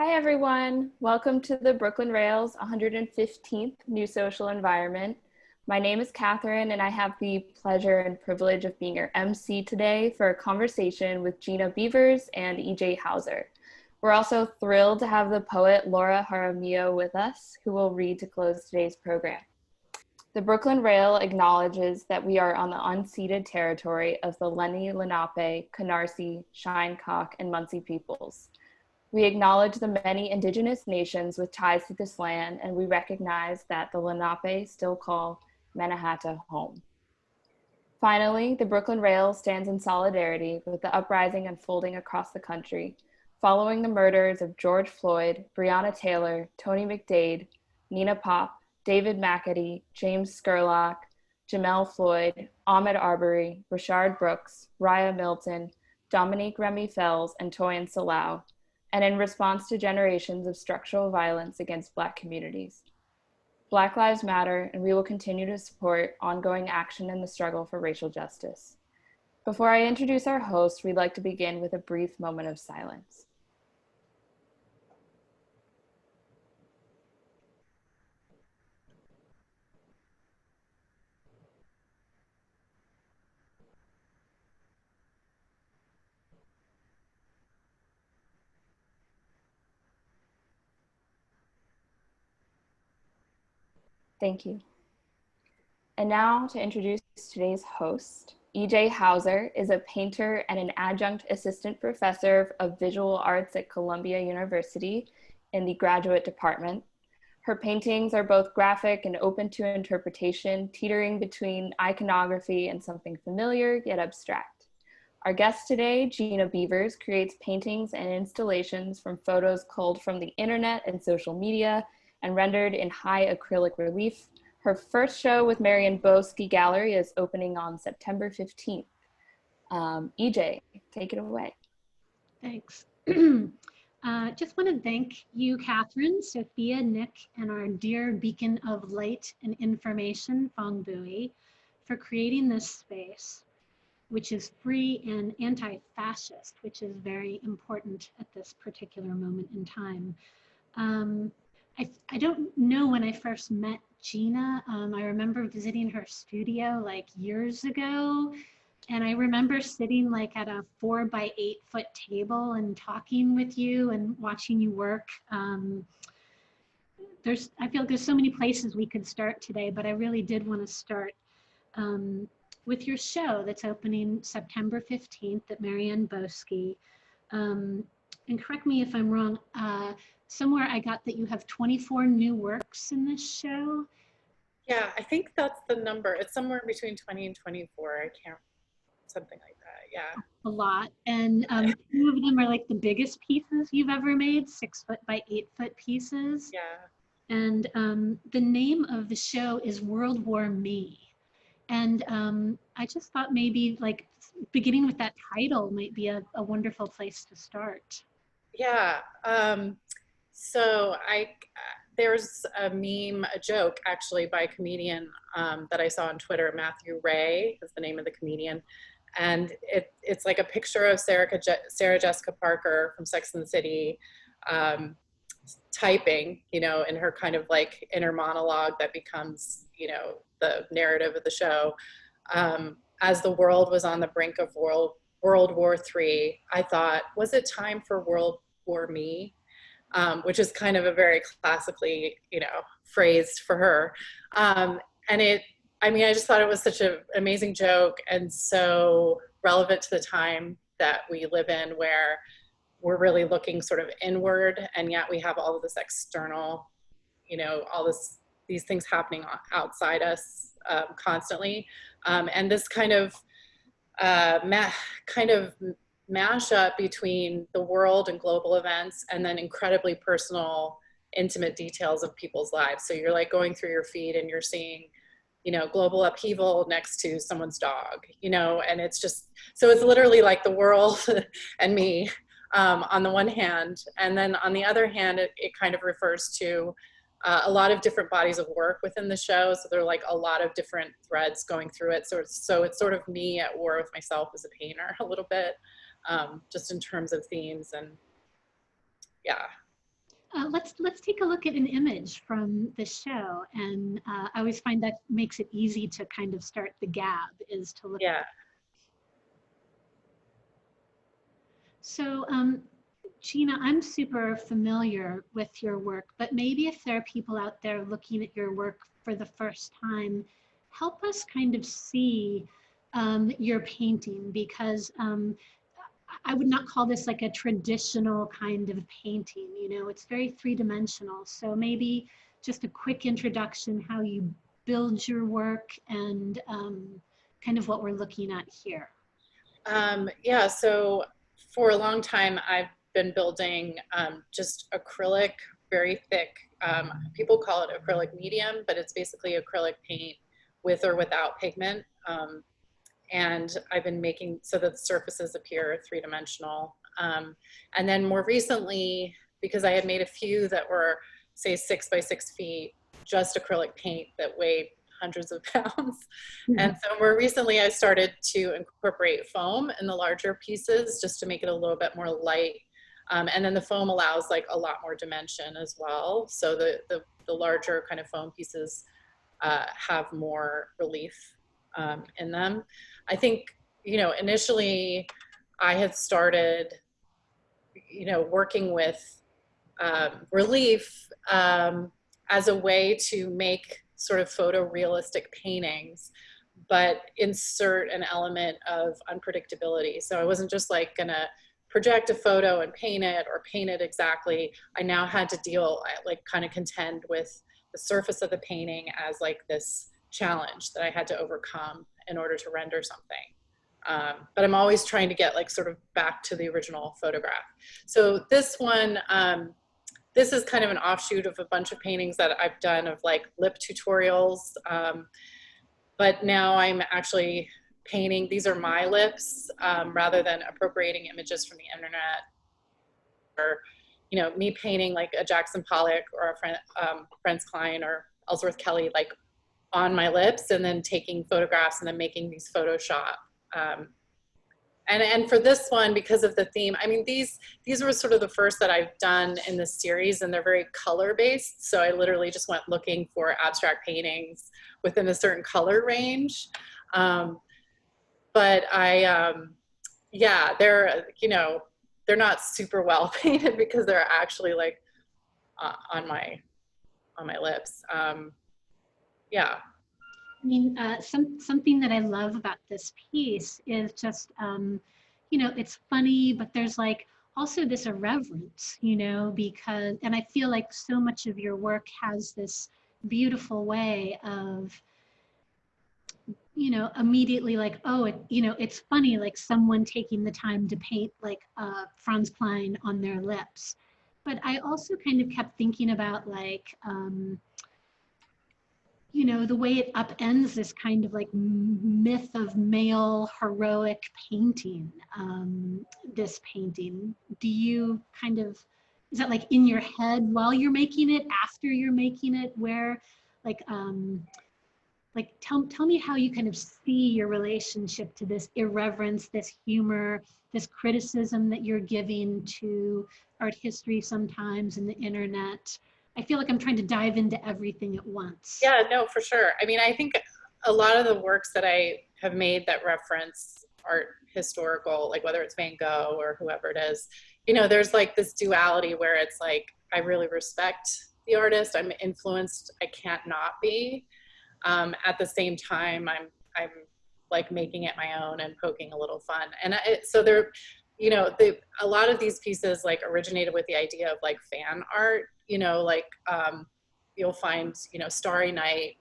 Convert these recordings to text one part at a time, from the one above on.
Hi everyone, welcome to the Brooklyn Rails 115th New Social Environment. My name is Catherine and I have the pleasure and privilege of being your MC today for a conversation with Gina Beavers and EJ Hauser. We're also thrilled to have the poet Laura Jaramillo with us, who will read to close today's program. The Brooklyn Rail acknowledges that we are on the unceded territory of the Lenni, Lenape, Canarsie, Shinnecock, and Munsee peoples. We acknowledge the many indigenous nations with ties to this land, and we recognize that the Lenape still call Mannahatta home. Finally, the Brooklyn Rail stands in solidarity with the uprising unfolding across the country, following the murders of George Floyd, Breonna Taylor, Tony McDade, Nina Pop, David McAtee, James Scurlock, Jamel Floyd, Ahmaud Arbery, Rashard Brooks, Raya Milton, Dominique Remy Fells, and Toyin Salau, and in response to generations of structural violence against Black communities. Black Lives Matter, and we will continue to support ongoing action in the struggle for racial justice. Before I introduce our host, we'd like to begin with a brief moment of silence. Thank you. And now to introduce today's host. EJ Hauser is a painter and an adjunct assistant professor of visual arts at Columbia University in the graduate department. Her paintings are both graphic and open to interpretation, teetering between iconography and something familiar yet abstract. Our guest today, Gina Beavers, creates paintings and installations from photos culled from the internet and social media and rendered in high acrylic relief. Her first show with Marian Boesky Gallery is opening on September 15th. EJ, take it away. Thanks. Just want to thank you, Catherine, Sophia, Nick, and our dear beacon of light and information, Fong Bui, for creating this space, which is free and anti-fascist, which is very important at this particular moment in time. I don't know when I first met Gina. I remember visiting her studio like years ago. And I remember sitting like at a 4-by-8 foot table and talking with you and watching you work. I feel like there's so many places we could start today, but I really did want to start with your show that's opening September 15th at Marian Boesky. And correct me if I'm wrong, somewhere I got that you have 24 new works in this show. Yeah, I think that's the number. It's somewhere between 20 and 24. I can't, something like that, yeah. A lot. And 2 of them are like the biggest pieces you've ever made, 6-foot-by-8 foot pieces. Yeah. And the name of the show is World War Me. And I just thought maybe like beginning with that title might be a wonderful place to start. Yeah, so there's a meme, a joke actually by a comedian that I saw on Twitter. Matthew Ray is the name of the comedian. And it's like a picture of Sarah Jessica Parker from Sex and the City typing, you know, in her kind of like inner monologue that becomes, you know, the narrative of the show. As the world was on the brink of World War III, I thought, was it time for World War Me? Which is kind of a very classically, you know, phrased for her. I just thought it was such an amazing joke and so relevant to the time that we live in, where we're really looking sort of inward, and yet we have all of this external, you know, these things happening outside us constantly. And this kind of mashup between the world and global events, and then incredibly personal, intimate details of people's lives. So you're like going through your feed and you're seeing, you know, global upheaval next to someone's dog, you know, and it's just, so it's literally like the world and me on the one hand. And then on the other hand, it kind of refers to a lot of different bodies of work within the show. So there are like a lot of different threads going through it. So it's sort of me at war with myself as a painter a little bit, just in terms of themes. And yeah. let's take a look at an image from the show, and I always find that makes it easy to kind of start the gab, is to look. Yeah. So, Gina, I'm super familiar with your work, but maybe if there are people out there looking at your work for the first time, help us kind of see your painting, because I would not call this like a traditional kind of painting, you know, it's very three-dimensional. So maybe just a quick introduction, how you build your work, and kind of what we're looking at here. Yeah, so for a long time, I've been building just acrylic, very thick, people call it acrylic medium, but it's basically acrylic paint with or without pigment. And I've been making so that the surfaces appear three-dimensional. And then more recently, because I had made a few that were, say, 6 by 6 feet, just acrylic paint that weighed hundreds of pounds. And so more recently, I started to incorporate foam in the larger pieces just to make it a little bit more light. And then the foam allows like a lot more dimension as well. So the larger kind of foam pieces have more relief in them. I think, you know, initially I had started, you know, working with relief as a way to make sort of photorealistic paintings, but insert an element of unpredictability. So I wasn't just like gonna project a photo and paint it or paint it exactly. I now had to deal, like kind of contend with the surface of the painting as like this challenge that I had to overcome in order to render something. But I'm always trying to get like sort of back to the original photograph. So this one, this is kind of an offshoot of a bunch of paintings that I've done of like lip tutorials. But now I'm actually painting, these are my lips, rather than appropriating images from the internet, or, you know, me painting like a Jackson Pollock or a Franz Klein or Ellsworth Kelly, like on my lips, and then taking photographs and then making these Photoshop. And for this one, because of the theme, I mean, these were sort of the first that I've done in this series, and they're very color-based. So I literally just went looking for abstract paintings within a certain color range. But yeah, they're, you know, they're not super well painted because they're actually like on my lips. Yeah. I mean, something that I love about this piece is just, you know, it's funny, but there's like also this irreverence, you know, because, and I feel like so much of your work has this beautiful way of, you know, immediately like, oh, you know, it's funny, like someone taking the time to paint like Franz Klein on their lips. But I also kind of kept thinking about like, you know, the way it upends this kind of like myth of male heroic painting, this painting. Do you kind of, is that like in your head while you're making it, after you're making it, where like tell me how you kind of see your relationship to this irreverence, this humor, this criticism that you're giving to art history sometimes and the internet. I feel like I'm trying to dive into everything at once. Yeah, no, for sure. I mean, I think a lot of the works that I have made that reference art historical, like whether it's Van Gogh or whoever it is, you know, there's like this duality where it's like, I really respect the artist, I'm influenced, I can't not be. At the same time, I'm like making it my own and poking a little fun. And so there, you know, a lot of these pieces like originated with the idea of like fan art, you know, like you'll find, you know, Starry Night,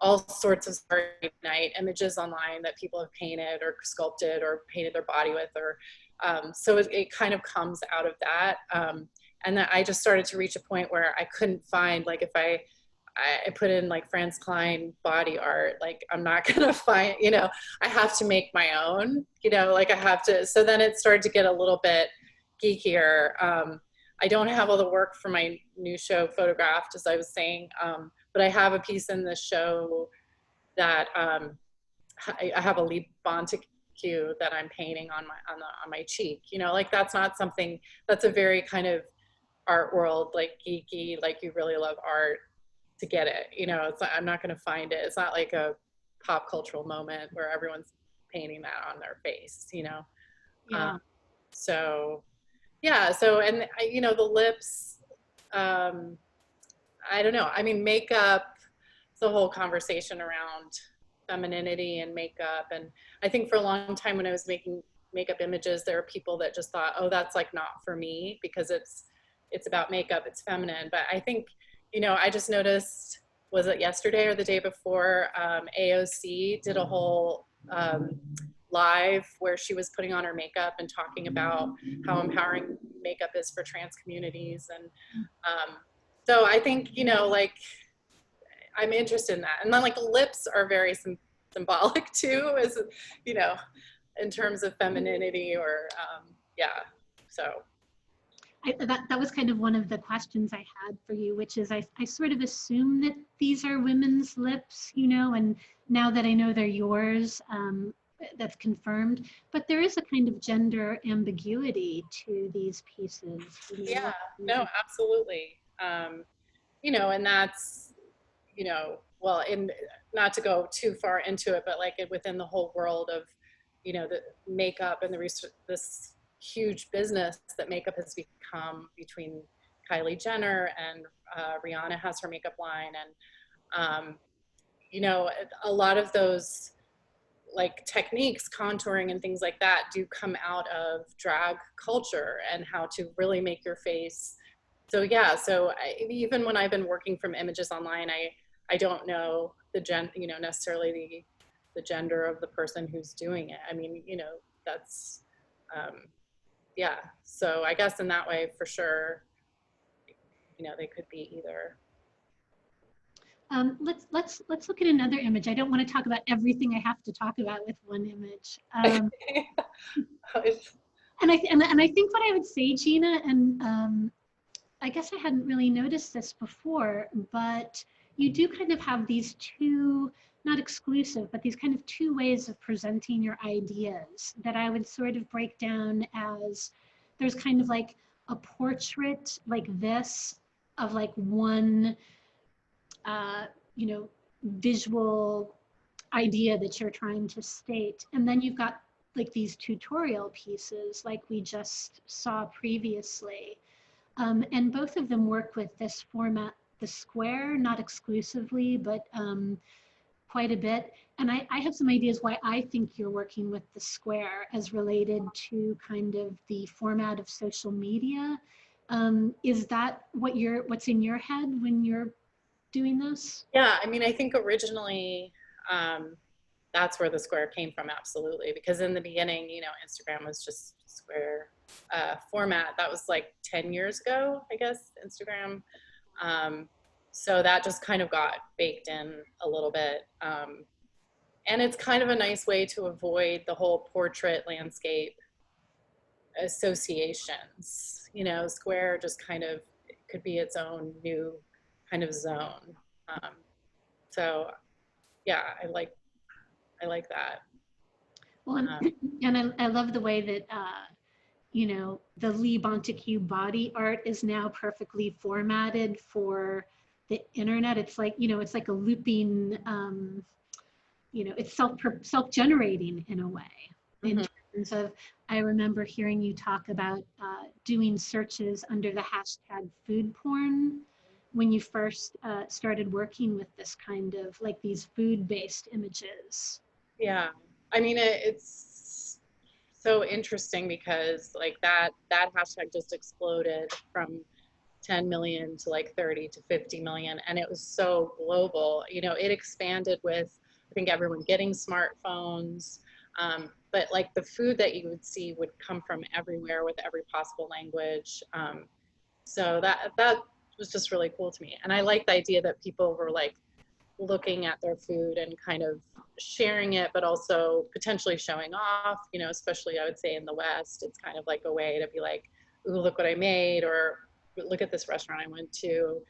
all sorts of Starry Night images online that people have painted or sculpted or painted their body with, or so it kind of comes out of that. And then I just started to reach a point where I couldn't find, like if I put in like Franz Klein body art, like I'm not gonna find, you know, I have to make my own, you know, like I have to, so then it started to get a little bit geekier. I don't have all the work for my new show photographed, as I was saying, but I have a piece in the show that I have a Lee Bonteque that I'm painting on my cheek, you know, like that's not something, that's a very kind of art world, like geeky, like you really love art to get it. You know, it's I'm not going to find it. It's not like a pop cultural moment where everyone's painting that on their face, you know? Yeah. So yeah, so, and you know, the lips, I don't know. I mean, makeup, it's a whole conversation around femininity and makeup. And I think for a long time when I was making makeup images, there were people that just thought, oh, that's like not for me because it's about makeup, it's feminine. But I think, you know, I just noticed, was it yesterday or the day before, AOC did a whole live where she was putting on her makeup and talking about how empowering makeup is for trans communities. And so I think, you know, like I'm interested in that. And then like lips are very symbolic too, as, you know, in terms of femininity or, yeah, so. That was kind of one of the questions I had for you, which is I sort of assume that these are women's lips, you know, and now that I know they're yours, that's confirmed. But there is a kind of gender ambiguity to these pieces. You know, Yeah, no, absolutely. You know, and that's, you know, well, in not to go too far into it, but like within the whole world of, you know, the makeup and this huge business that makeup has become between Kylie Jenner and Rihanna has her makeup line. And, you know, a lot of those like techniques, contouring and things like that do come out of drag culture and how to really make your face. So yeah, so even when I've been working from images online, I don't know you know, necessarily the gender of the person who's doing it. I mean, you know, that's, yeah. So I guess in that way, for sure, you know, they could be either. Let's look at another image. I don't want to talk about everything I have to talk about with one image. And I think what I would say, Gina, and I guess I hadn't really noticed this before, but you do kind of have these two, not exclusive, but these kind of two ways of presenting your ideas that I would sort of break down as there's kind of like a portrait like this of like one, you know, visual idea that you're trying to state. And then you've got like these tutorial pieces like we just saw previously. And both of them work with this format, the square, not exclusively, but quite a bit. And I have some ideas why I think you're working with the square as related to kind of the format of social media. Is that what's in your head when you're doing this? Yeah, I mean, I think originally that's where the square came from, absolutely. Because in the beginning, you know, Instagram was just square format. That was like 10 years ago, I guess, Instagram. So that just kind of got baked in a little bit. And it's kind of a nice way to avoid the whole portrait landscape associations. You know, square just kind of could be its own new kind of zone. So yeah, I like that. Well, and I love the way that, you know, the Lee Bonteque body art is now perfectly formatted for the internet. It's like, you know, it's like a looping, you know, it's self-generating in a way. In terms of, I remember hearing you talk about doing searches under the hashtag food porn when you first started working with this kind of like these food-based images. Yeah, I mean, it's so interesting because like that hashtag just exploded from 10 million to like 30 to 50 million, and it was so global. You know, it expanded with, I think, everyone getting smartphones, but like the food that you would see would come from everywhere with every possible language. So that was just really cool to me, and I like the idea that people were like looking at their food and kind of sharing it, but also potentially showing off, you know, especially I would say in the West, it's kind of like a way to be like, ooh, look what I made, or look at this restaurant I went to.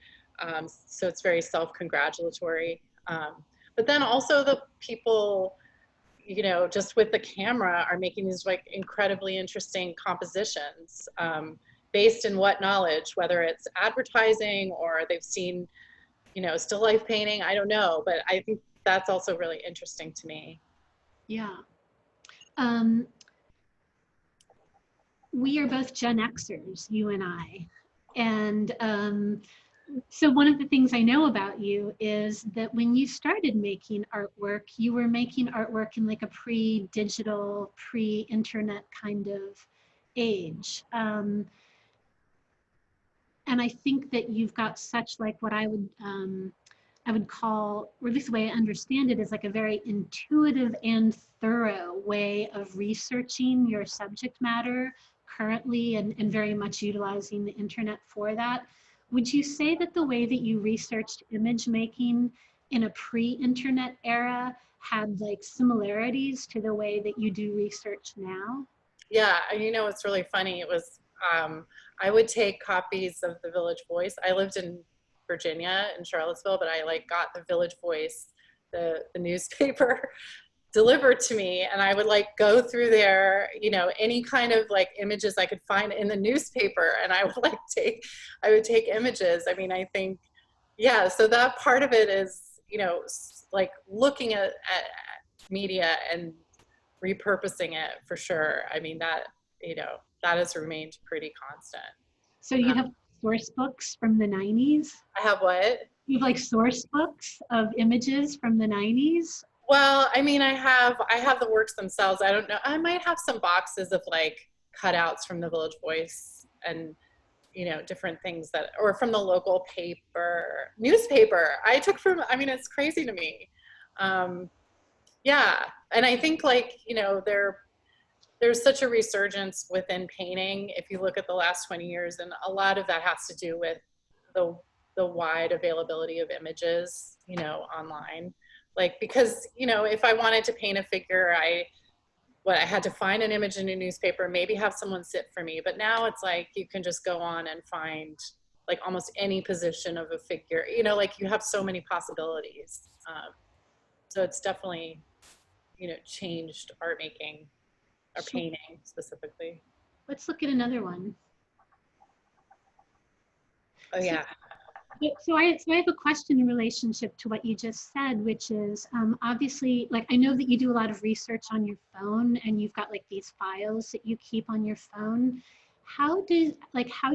So it's very self-congratulatory. But then also the people, you know, just with the camera are making these like incredibly interesting compositions. based in what knowledge, whether it's advertising or they've seen, you know, still life painting, I don't know, but I think that's also really interesting to me. Yeah. We are both Gen Xers, you and I. And so one of the things I know about you is that when you started making artwork, you were making artwork in like a pre-digital, pre-internet kind of age. And I think that you've got such like what I would call, or at least the way I understand it, is like a very intuitive and thorough way of researching your subject matter currently, and very much utilizing the internet for that. Would you say that the way that you researched image making in a pre-internet era had like similarities to the way that you do research now? Yeah, and you know, it's really funny. It was, I would take copies of the Village Voice. I lived in Virginia, in Charlottesville, but I like got the Village Voice, the newspaper delivered to me, and I would like go through there, you know, any kind of like images I could find in the newspaper, and I would like I would take images. I mean, I think, yeah, so that part of it is, you know, like looking at media and repurposing it for sure. I mean, that, you know, that has remained pretty constant. So you have source books from the 90s? I have what? You have like source books of images from the 90s? Well, I mean, I have the works themselves. I don't know. I might have some boxes of like cutouts from the Village Voice and, you know, different things that, or from the local newspaper. I took from, I mean, it's crazy to me. Yeah. And I think like, you know, there's such a resurgence within painting. If you look at the last 20 years, and a lot of that has to do with the wide availability of images, you know, online. Like, because, you know, if I wanted to paint a figure, I had to find an image in a newspaper, maybe have someone sit for me. But now it's like, you can just go on and find like almost any position of a figure, you know, like you have so many possibilities. So it's definitely, you know, changed art making or painting specifically. Let's look at another one. Oh yeah. So I have a question in relationship to what you just said, which is obviously, like, I know that you do a lot of research on your phone and you've got like these files that you keep on your phone. How do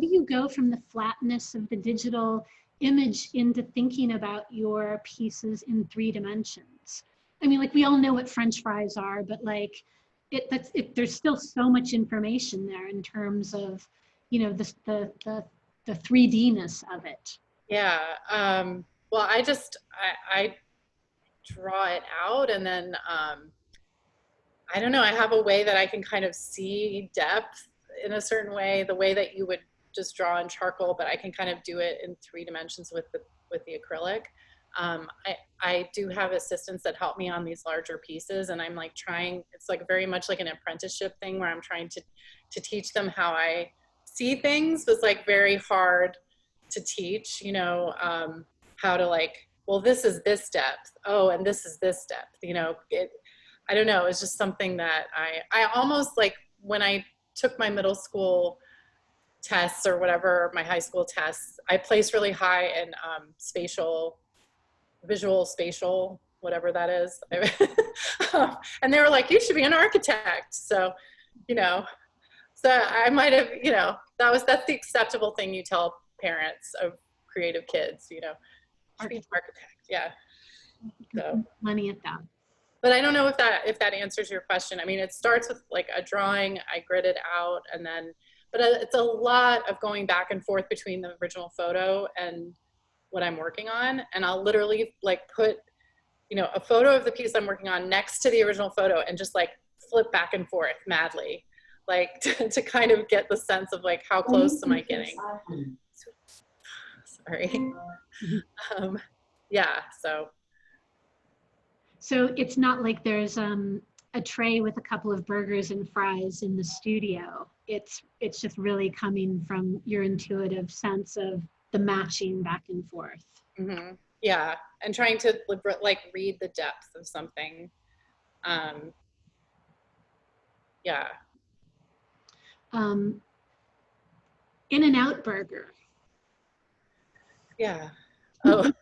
you go from the flatness of the digital image into thinking about your pieces in 3 dimensions? I mean, like, we all know what French fries are, but like there's still so much information there in terms of, you know, the 3D-ness of it. Yeah. Well, I draw it out, and then I don't know, I have a way that I can kind of see depth in a certain way, the way that you would just draw in charcoal, but I can kind of do it in 3 dimensions with the acrylic. I do have assistants that help me on these larger pieces, and I'm like trying, it's like very much like an apprenticeship thing where I'm trying to teach them how I see things. Was like very hard to teach, you know, how to like, well, this is this depth. Oh, and this is this depth, you know, I don't know. It's just something that I almost like when I took my middle school tests or whatever, my high school tests, I placed really high in visual spatial, whatever that is. And they were like, you should be an architect. So, you know, so I might have, you know, that's the acceptable thing you tell parents of creative kids, you know, should be an architect. Yeah. So Money at that. but I don't know if that answers your question. I mean, it starts with like a drawing, I grid it out, and then, but it's a lot of going back and forth between the original photo and what I'm working on. And I'll literally like put, you know, a photo of the piece I'm working on next to the original photo and just like flip back and forth madly, like to kind of get the sense of like, how close am I getting? Sorry. Yeah, So it's not like there's a tray with a couple of burgers and fries in the studio. It's just really coming from your intuitive sense of the matching back and forth. mm-hmm. Yeah, and trying to like read the depth of something. Yeah. In-N-Out burger. Yeah. Oh.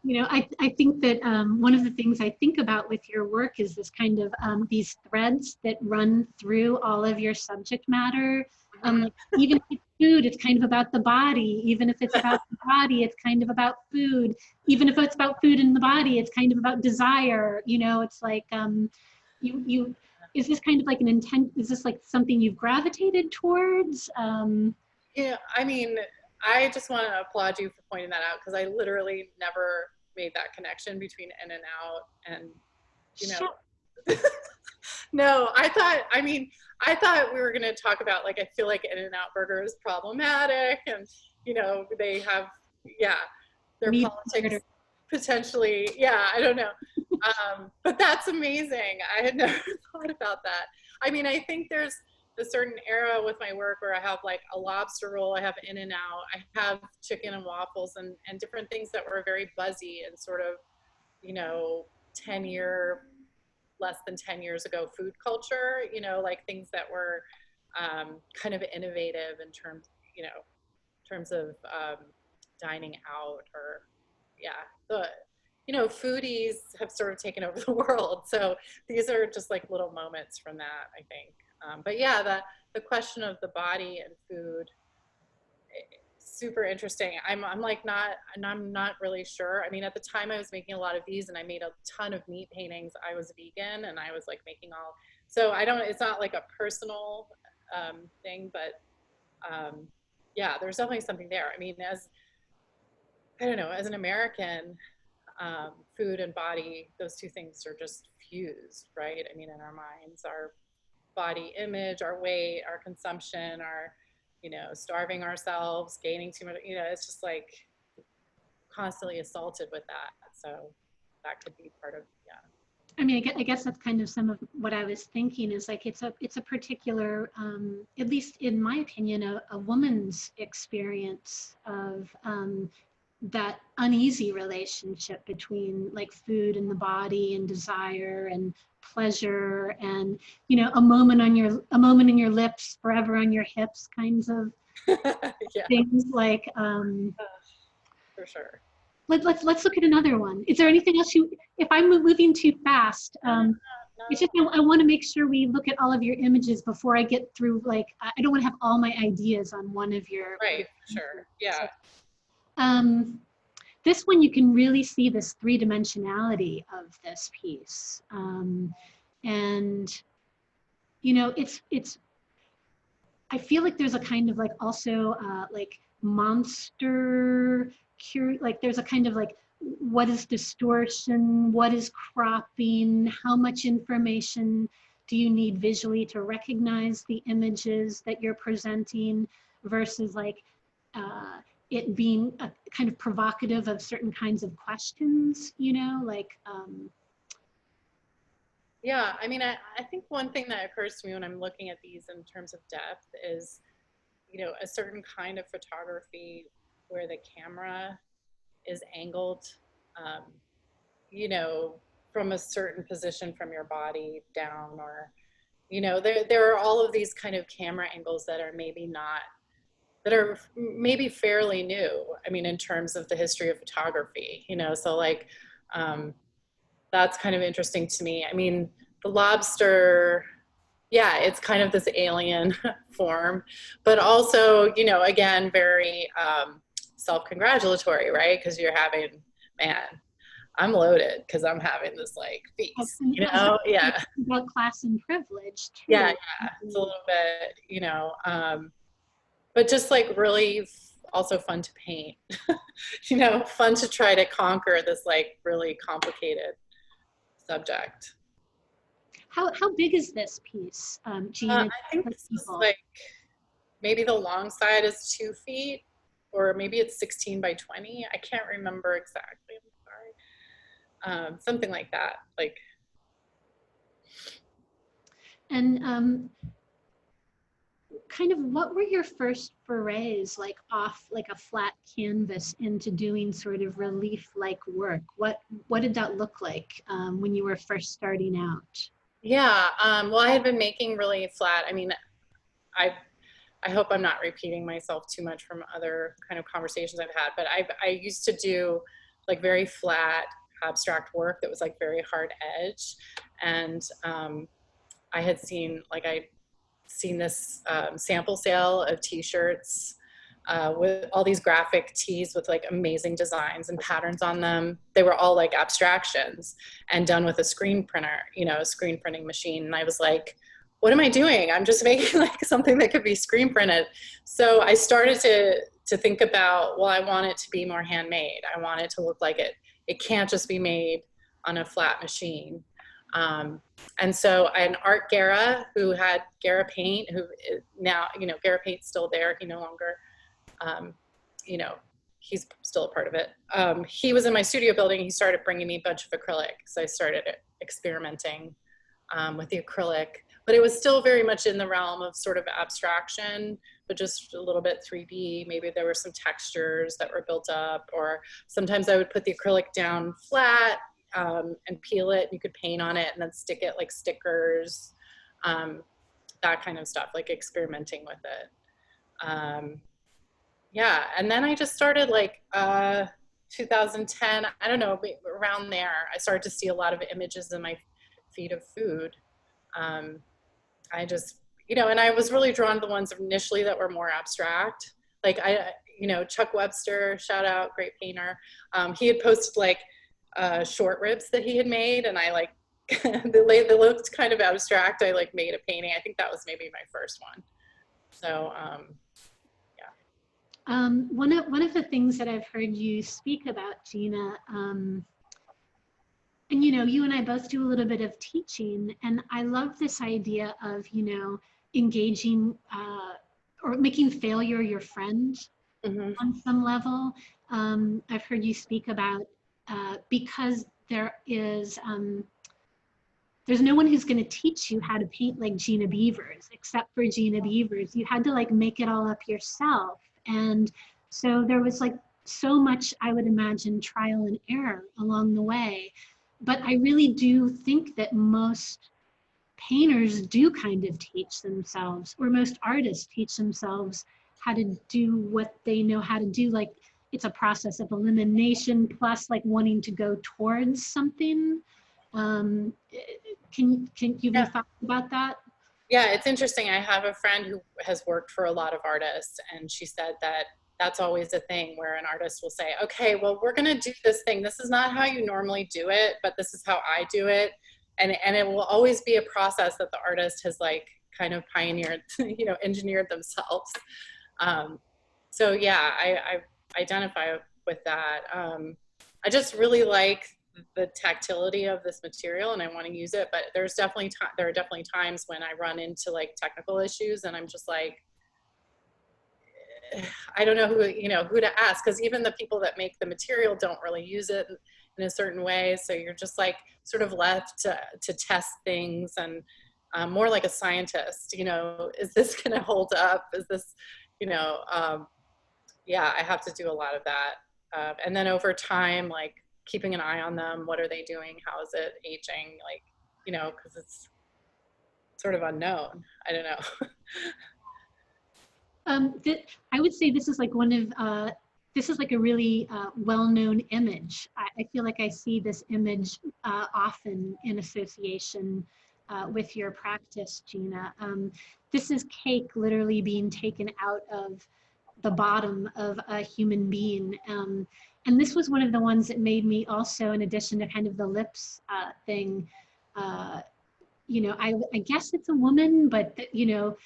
You know, I think that one of the things I think about with your work is this kind of these threads that run through all of your subject matter. Like even if it's food, it's kind of about the body. Even if it's about the body, it's kind of about food. Even if it's about food in the body, it's kind of about desire. You know, it's like is this kind of like an intent? Is this like something you've gravitated towards? Yeah, I mean, I just want to applaud you for pointing that out, because I literally never made that connection between in and out and, you know. No, I thought we were going to talk about, like, I feel like In-N-Out Burger is problematic, and, you know, they have, yeah, their politics potentially, yeah, I don't know. But that's amazing. I had never thought about that. I mean, I think there's a certain era with my work where I have like a lobster roll, I have In-N-Out, I have chicken and waffles and different things that were very buzzy and sort of, you know, less than 10 years ago food culture, you know, like things that were kind of innovative in terms, you know, terms of dining out, or you know, foodies have sort of taken over the world. So these are just like little moments from that, I think. But yeah, the question of the body and food, super interesting. I'm not really sure. I mean, at the time I was making a lot of these and I made a ton of meat paintings. I was vegan and I was like making so it's not like a personal thing, but yeah, there's definitely something there. I mean, I don't know, as an American, food and body, those two things are just fused, right? I mean, in our minds, our body image, our weight, our consumption, our, you know, starving ourselves, gaining too much, you know, it's just like constantly assaulted with that. So that could be part of, yeah. I mean, I guess that's kind of some of what I was thinking is like, it's a particular, at least in my opinion, a woman's experience of that uneasy relationship between like food and the body and desire and pleasure and, you know, a moment in your lips, forever on your hips kinds of yeah. things like, for sure. Let's look at another one. Is there anything else if I'm moving too fast, No. it's just, I want to make sure we look at all of your images before I get through, like, I don't want to have all my ideas on one of your. Right, sure, yeah. So, this one, you can really see this three-dimensionality of this piece. And, you know, I feel like there's a kind of like also like monster, like there's a kind of like, what is distortion? What is cropping? How much information do you need visually to recognize the images that you're presenting versus like it being a kind of provocative of certain kinds of questions, you know, like. Yeah, I mean, I think one thing that occurs to me when I'm looking at these in terms of depth is, you know, a certain kind of photography where the camera is angled, you know, from a certain position from your body down, or, you know, there are all of these kind of camera angles that are maybe fairly new. I mean, in terms of the history of photography, you know, so like, that's kind of interesting to me. I mean, the lobster, yeah, it's kind of this alien form, but also, you know, again, very self-congratulatory, right? Because you're having, man, I'm loaded because I'm having this like feast, you know? Yeah. About class and privilege too. Yeah, it's a little bit, you know, but just like really also fun to paint, you know, fun to try to conquer this like really complicated subject. How big is this piece, Gina? I think this is like, maybe the long side is 2 feet, or maybe it's 16 by 20. I can't remember exactly, I'm sorry. Something like that, like. And kind of what were your first forays like off like a flat canvas into doing sort of relief like work? What did that look like when you were first starting out? Yeah, well, I had been making really flat. I mean, I hope I'm not repeating myself too much from other kind of conversations I've had, but I used to do like very flat abstract work that was like very hard edge. And I had seen, like I'd seen this sample sale of t-shirts with all these graphic tees with like amazing designs and patterns on them. They were all like abstractions and done with a screen printer, you know, a screen printing machine. And I was like, what am I doing? I'm just making like something that could be screen printed. So I started to think about, well, I want it to be more handmade. I want it to look like it can't just be made on a flat machine. And so an art Gara who had Gara Paint, who now, you know, Gara Paint's still there. He no longer, you know, he's still a part of it. He was in my studio building. He started bringing me a bunch of acrylic. So I started experimenting with the acrylic, but it was still very much in the realm of sort of abstraction, but just a little bit 3D. Maybe there were some textures that were built up, or sometimes I would put the acrylic down flat and peel it. You could paint on it and then stick it like stickers, that kind of stuff, like experimenting with it. Yeah, and then I just started like 2010, I don't know, around there, I started to see a lot of images in my feed of food. I just, you know, and I was really drawn to the ones initially that were more abstract. Like you know, Chuck Webster, shout out, great painter. He had posted like short ribs that he had made, and I like, they looked kind of abstract. I like made a painting. I think that was maybe my first one. So, yeah. One of the things that I've heard you speak about, Gina, and you know, you and I both do a little bit of teaching, and I love this idea of, you know, engaging or making failure your friend on some level. I've heard you speak about because there's no one who's going to teach you how to paint like Gina Beavers, except for Gina Beavers. You had to like make it all up yourself. And so there was like so much, I would imagine, trial and error along the way. But I really do think that most painters do kind of teach themselves, or most artists teach themselves how to do what they know how to do. Like it's a process of elimination plus like wanting to go towards something. Can you talk about that? Yeah, it's interesting. I have a friend who has worked for a lot of artists, and she said that that's always a thing where an artist will say, okay, well, we're going to do this thing. This is not how you normally do it, but this is how I do it. And it will always be a process that the artist has like kind of pioneered, you know, engineered themselves. So yeah, I identify with that. I just really like the tactility of this material, and I want to use it, but there are definitely times when I run into like technical issues, and I'm just like, I don't know who to ask, because even the people that make the material don't really use it in a certain way. So you're just like sort of left to test things, and more like a scientist, you know, is this going to hold up? Is this, you know, yeah, I have to do a lot of that. And then over time, like keeping an eye on them. What are they doing? How is it aging? Like, you know, because it's sort of unknown. I don't know. I would say this is like this is like a really well-known image. I feel like I see this image often in association with your practice, Gina. This is cake literally being taken out of the bottom of a human being. And this was one of the ones that made me also, in addition to kind of the lips thing, you know, I guess it's a woman, but you know,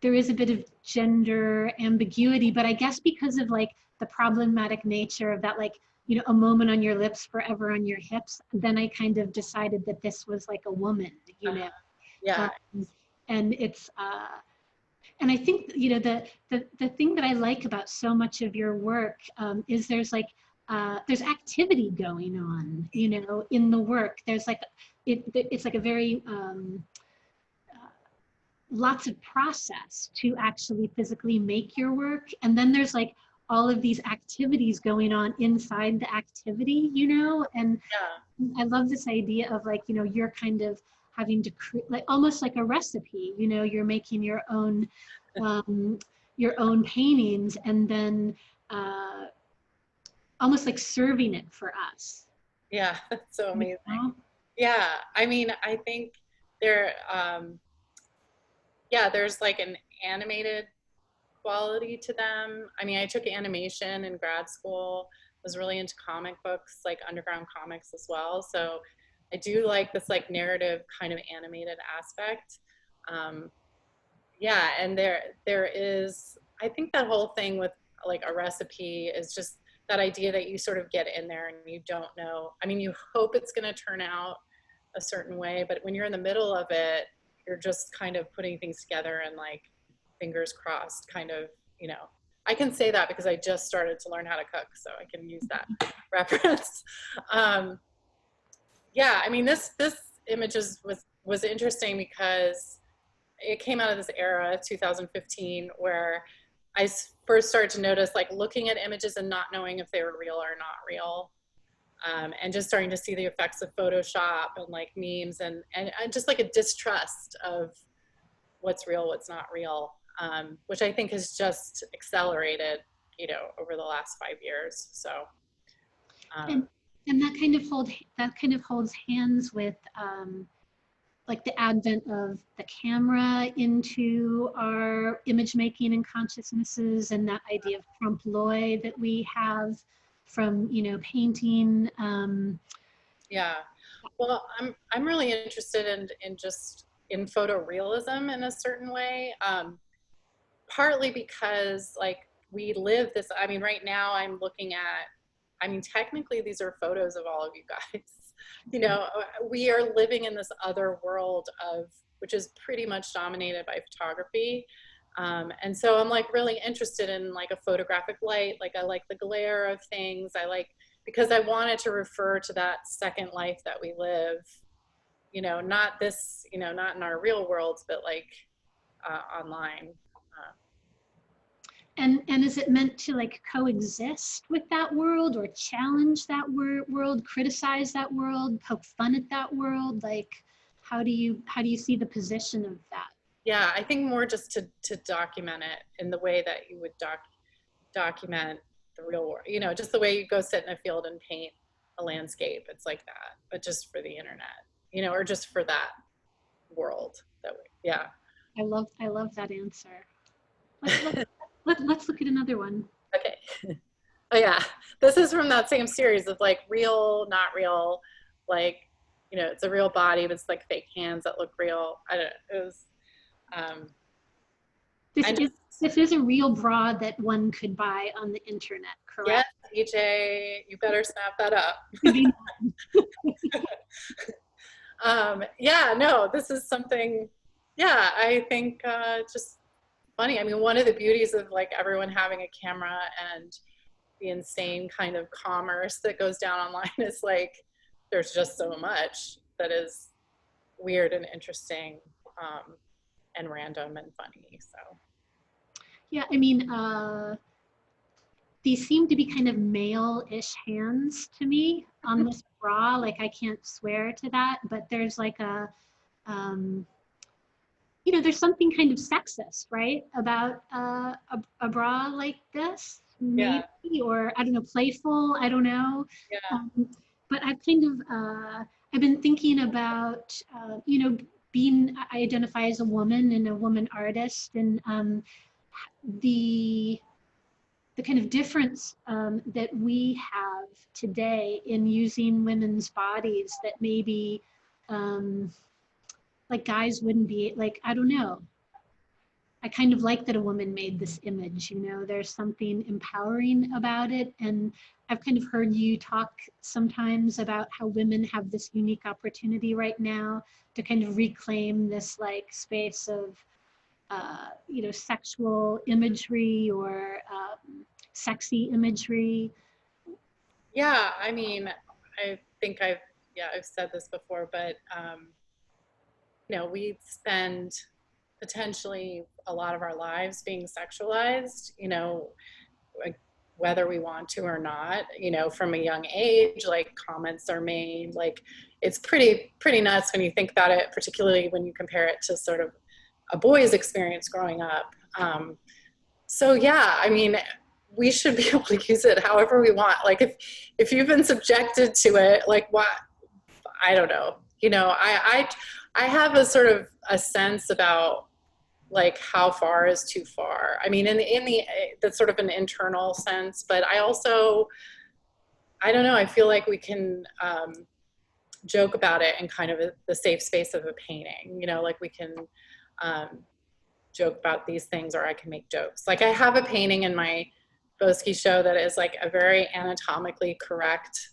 there is a bit of gender ambiguity, but I guess because of like the problematic nature of that, like, you know, a moment on your lips, forever on your hips, then I kind of decided that this was like a woman, you know. Yeah. And it's, and I think, you know, the thing that I like about so much of your work is there's like, there's activity going on, you know, in the work. There's like, it's like a very, lots of process to actually physically make your work. And then there's like all of these activities going on inside the activity, you know? And yeah. I love this idea of like, you know, you're kind of having to create like almost like a recipe, you know, you're making your own your own paintings and then almost like serving it for us. Yeah, that's so amazing. You know? Yeah, I mean, I think there, yeah, there's like an animated quality to them. I mean, I took animation in grad school, was really into comic books, like underground comics as well. So I do like this like narrative kind of animated aspect. Yeah, and there is, I think that whole thing with like a recipe is just that idea that you sort of get in there and you don't know. I mean, you hope it's going to turn out a certain way, but when you're in the middle of it, you're just kind of putting things together and like fingers crossed kind of, you know. I can say that because I just started to learn how to cook, so I can use that reference. Yeah, I mean, this image was interesting because it came out of this era, 2015, where I first started to notice like looking at images and not knowing if they were real or not real. And just starting to see the effects of Photoshop and like memes and just like a distrust of what's real, what's not real, which I think has just accelerated, you know, over the last 5 years. So, and that kind of holds hands with like the advent of the camera into our image making and consciousnesses, and that idea of trompe l'oeil that we have from, you know, painting. Yeah, well, I'm really interested in photorealism in a certain way, partly because like we live this. I mean, right now I'm looking at. I mean, technically these are photos of all of you guys. You know, we are living in this other world of which is pretty much dominated by photography. And so I'm like really interested in like a photographic light. Like I like the glare of things. I like, because I wanted to refer to that second life that we live, you know, not this, you know, not in our real worlds, but like online. And is it meant to like coexist with that world or challenge that world, criticize that world, poke fun at that world? Like, how do you see the position of that? Yeah, I think more just to document it in the way that you would document the real world. You know, just the way you go sit in a field and paint a landscape. It's like that, but just for the internet, you know, or just for that world. That way, yeah. I love that answer. Let's look at another one. Okay. Oh yeah, this is from that same series of like real, not real, like, you know, it's a real body, but it's like fake hands that look real. I don't know. It was. This is a real bra that one could buy on the internet, correct? Yes, EJ, you better snap that up. Yeah, no, this is something, yeah, I think just funny. I mean, one of the beauties of like everyone having a camera and the insane kind of commerce that goes down online is like, there's just so much that is weird and interesting and random and funny, so. Yeah, I mean, these seem to be kind of male-ish hands to me on this bra. Like I can't swear to that, but there's like a, you know, there's something kind of sexist, right, about a bra like this, maybe, yeah. Or I don't know, playful. I don't know. Yeah. But I've kind of I've been thinking about you know, I identify as a woman and a woman artist, and the kind of difference that we have today in using women's bodies that maybe like guys wouldn't be, like, I don't know. I kind of like that a woman made this image, you know, there's something empowering about it. And I've kind of heard you talk sometimes about how women have this unique opportunity right now to kind of reclaim this like space of, you know, sexual imagery or sexy imagery. Yeah, I mean, I think I've said this before, but you know, we spend potentially a lot of our lives being sexualized, you know, whether we want to or not, you know, from a young age, like comments are made, like it's pretty nuts when you think about it, particularly when you compare it to sort of a boy's experience growing up. So yeah, I mean, we should be able to use it however we want. Like if you've been subjected to it, like what, I don't know. You know, I have a sort of a sense about like how far is too far. I mean, in the that's sort of an internal sense, but I also, I don't know, I feel like we can joke about it in kind of the safe space of a painting, you know, like we can joke about these things, or I can make jokes. Like I have a painting in my Boski show that is like a very anatomically correct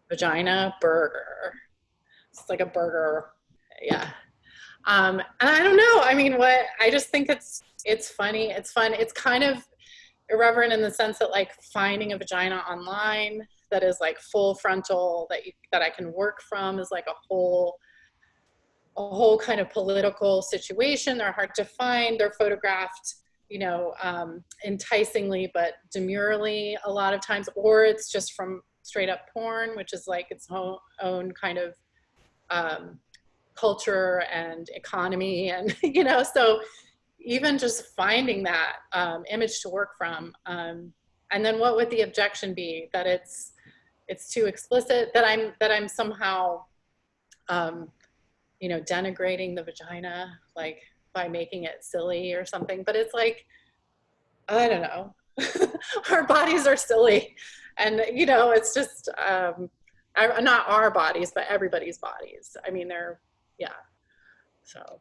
vagina burger. It's like a burger, yeah. And I don't know, I mean, I just think it's funny, it's fun. It's kind of irreverent in the sense that like finding a vagina online that is like full frontal, that I can work from, is like a whole kind of political situation. They're hard to find. They're photographed, you know, enticingly but demurely a lot of times, or it's just from straight up porn, which is like its own kind of culture and economy, and you know, so even just finding that image to work from, and then what would the objection be? That it's too explicit, that I'm somehow you know, denigrating the vagina, like by making it silly or something. But it's like, I don't know, our bodies are silly, and you know, it's just not our bodies, but everybody's bodies. I mean, they're, yeah. So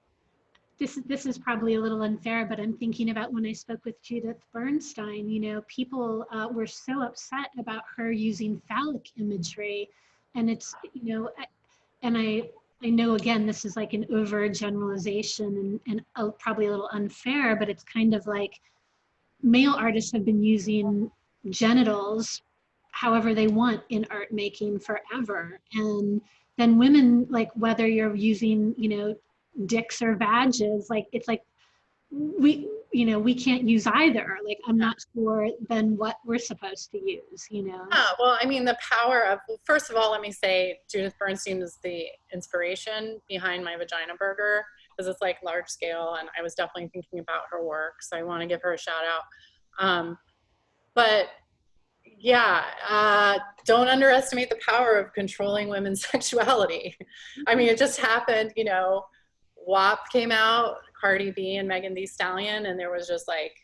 this is probably a little unfair, but I'm thinking about when I spoke with Judith Bernstein, you know, people were so upset about her using phallic imagery. And it's, you know, and I know, again, this is like an overgeneralization and probably a little unfair, but it's kind of like male artists have been using genitals however they want in art making forever. And then women, like whether you're using, you know, dicks or vages, like it's like we, you know, we can't use either. Like I'm not sure then what we're supposed to use, you know. yeah, well, I mean, the power of, well, first of all, let me say Judith Bernstein is the inspiration behind my vagina burger, because it's like large scale, and I was definitely thinking about her work, so I want to give her a shout out. But yeah, don't underestimate the power of controlling women's sexuality. I mean, it just happened, you know, WAP came out, Cardi B and Megan Thee Stallion, and there was just like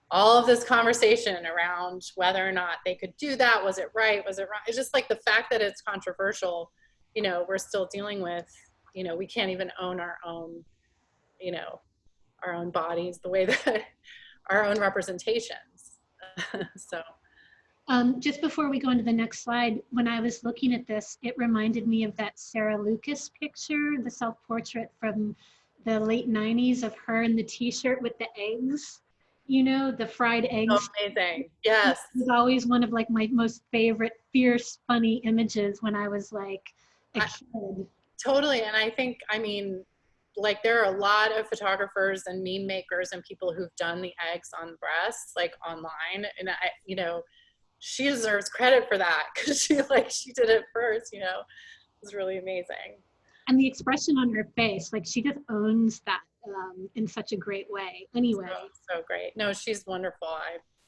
all of this conversation around whether or not they could do that. Was it right? Was it wrong? It's just like the fact that it's controversial, you know, we're still dealing with, you know, we can't even own our own, you know, our own bodies the way that our own representations. So. Just before we go into the next slide, when I was looking at this, it reminded me of that Sarah Lucas picture, the self-portrait from the late 90s of her in the t-shirt with the eggs, you know, the fried eggs. Oh, amazing. Yes. It was always one of like my most favorite fierce, funny images when I was like a kid. Totally. And I think, I mean, like there are a lot of photographers and meme makers and people who've done the eggs on breasts, like online. And I, you know, she deserves credit for that, because she did it first, you know. It was really amazing. And the expression on her face, like she just owns that in such a great way. Anyway. So great. No, she's wonderful.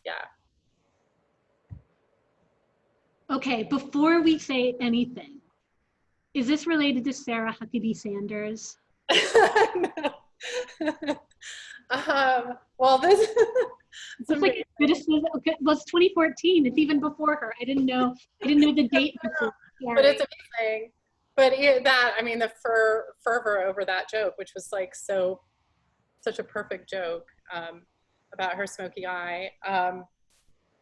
Yeah. Okay, before we say anything, is this related to Sarah Huckabee Sanders? Well, this it's like a criticism. Okay, well, it's 2014. It's even before her. I didn't know the date before. But it's amazing. But I mean, the fervor over that joke, which was like such a perfect joke about her smoky eye.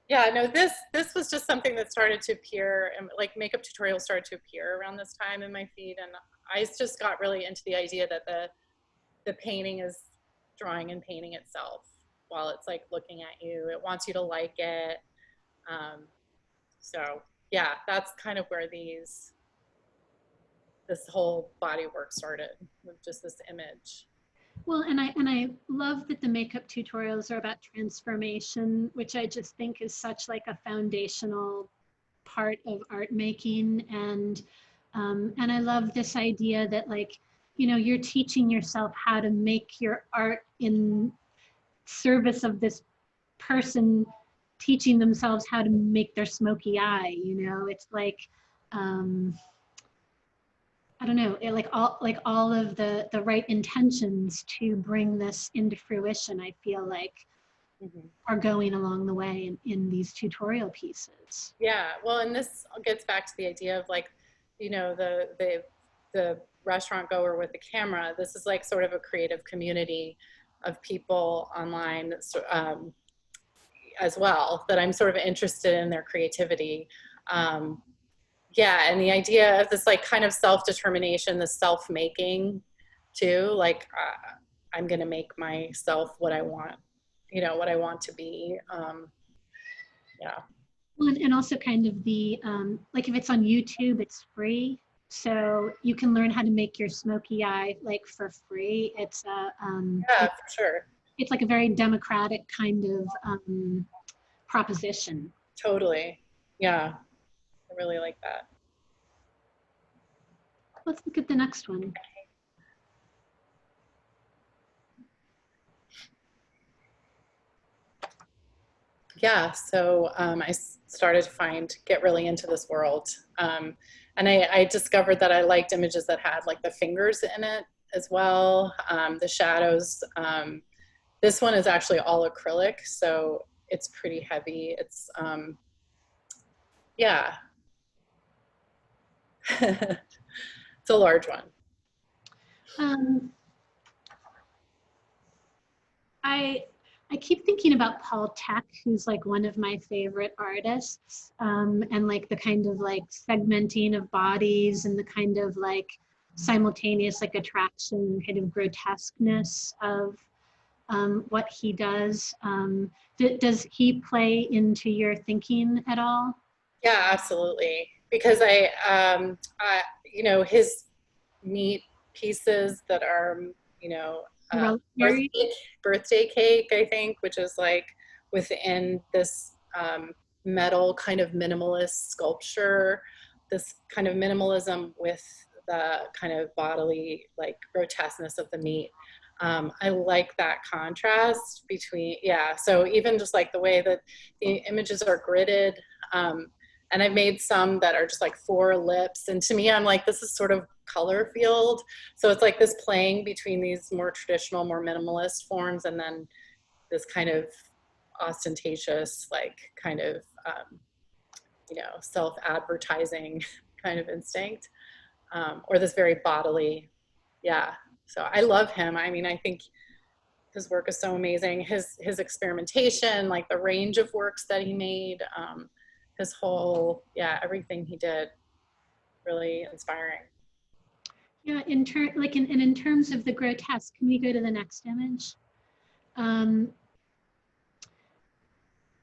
Yeah, no, this was just something that started to appear, and like makeup tutorials started to appear around this time in my feed, and I just got really into the idea that the painting is drawing and painting itself while it's like looking at you. It wants you to like it. So yeah, that's kind of where this whole body work started, with just this image. Well, and I love that the makeup tutorials are about transformation, which I just think is such like a foundational part of art making. And I love this idea that, like, you know, you're teaching yourself how to make your art in service of this person teaching themselves how to make their smoky eye, you know? It's like, I don't know, like all of the right intentions to bring this into fruition, I feel like are going along the way in these tutorial pieces. Yeah, well, and this gets back to the idea of like, you know, the restaurant goer with the camera. This is like sort of a creative community of people online as well, that I'm sort of interested in their creativity. Yeah, and the idea of this like kind of self-determination, the self-making too, like I'm gonna make myself what I want, you know, what I want to be. Yeah. Well, and also kind of the, like if it's on YouTube, it's free. So you can learn how to make your smoky eye like for free. It's Yeah, for sure. It's like a very democratic kind of proposition. Totally. Yeah, I really like that. Let's look at the next one. Yeah, so I started to get really into this world. And I discovered that I liked images that had like the fingers in it as well, the shadows. This one is actually all acrylic, so it's pretty heavy. It's, yeah. It's a large one. I keep thinking about Paul Tech, who's like one of my favorite artists, and like the kind of like segmenting of bodies and the kind of like simultaneous like attraction, kind of grotesqueness of what he does. Does he play into your thinking at all? Yeah, absolutely. Because you know, his meat pieces that are, you know, birthday cake, I think, which is like within this metal kind of minimalist sculpture, this kind of minimalism with the kind of bodily like grotesqueness of the meat. I like that contrast between, yeah, so even just like the way that the images are gridded, and I've made some that are just like 4 lips. And to me, I'm like, this is sort of color field. So it's like this playing between these more traditional, more minimalist forms, and then this kind of ostentatious, like kind of, you know, self-advertising kind of instinct, or this very bodily, yeah. So I love him. I mean, I think his work is so amazing. His experimentation, like the range of works that he made, his whole, yeah, everything he did, really inspiring. Yeah, in terms of the grotesque, can we go to the next image?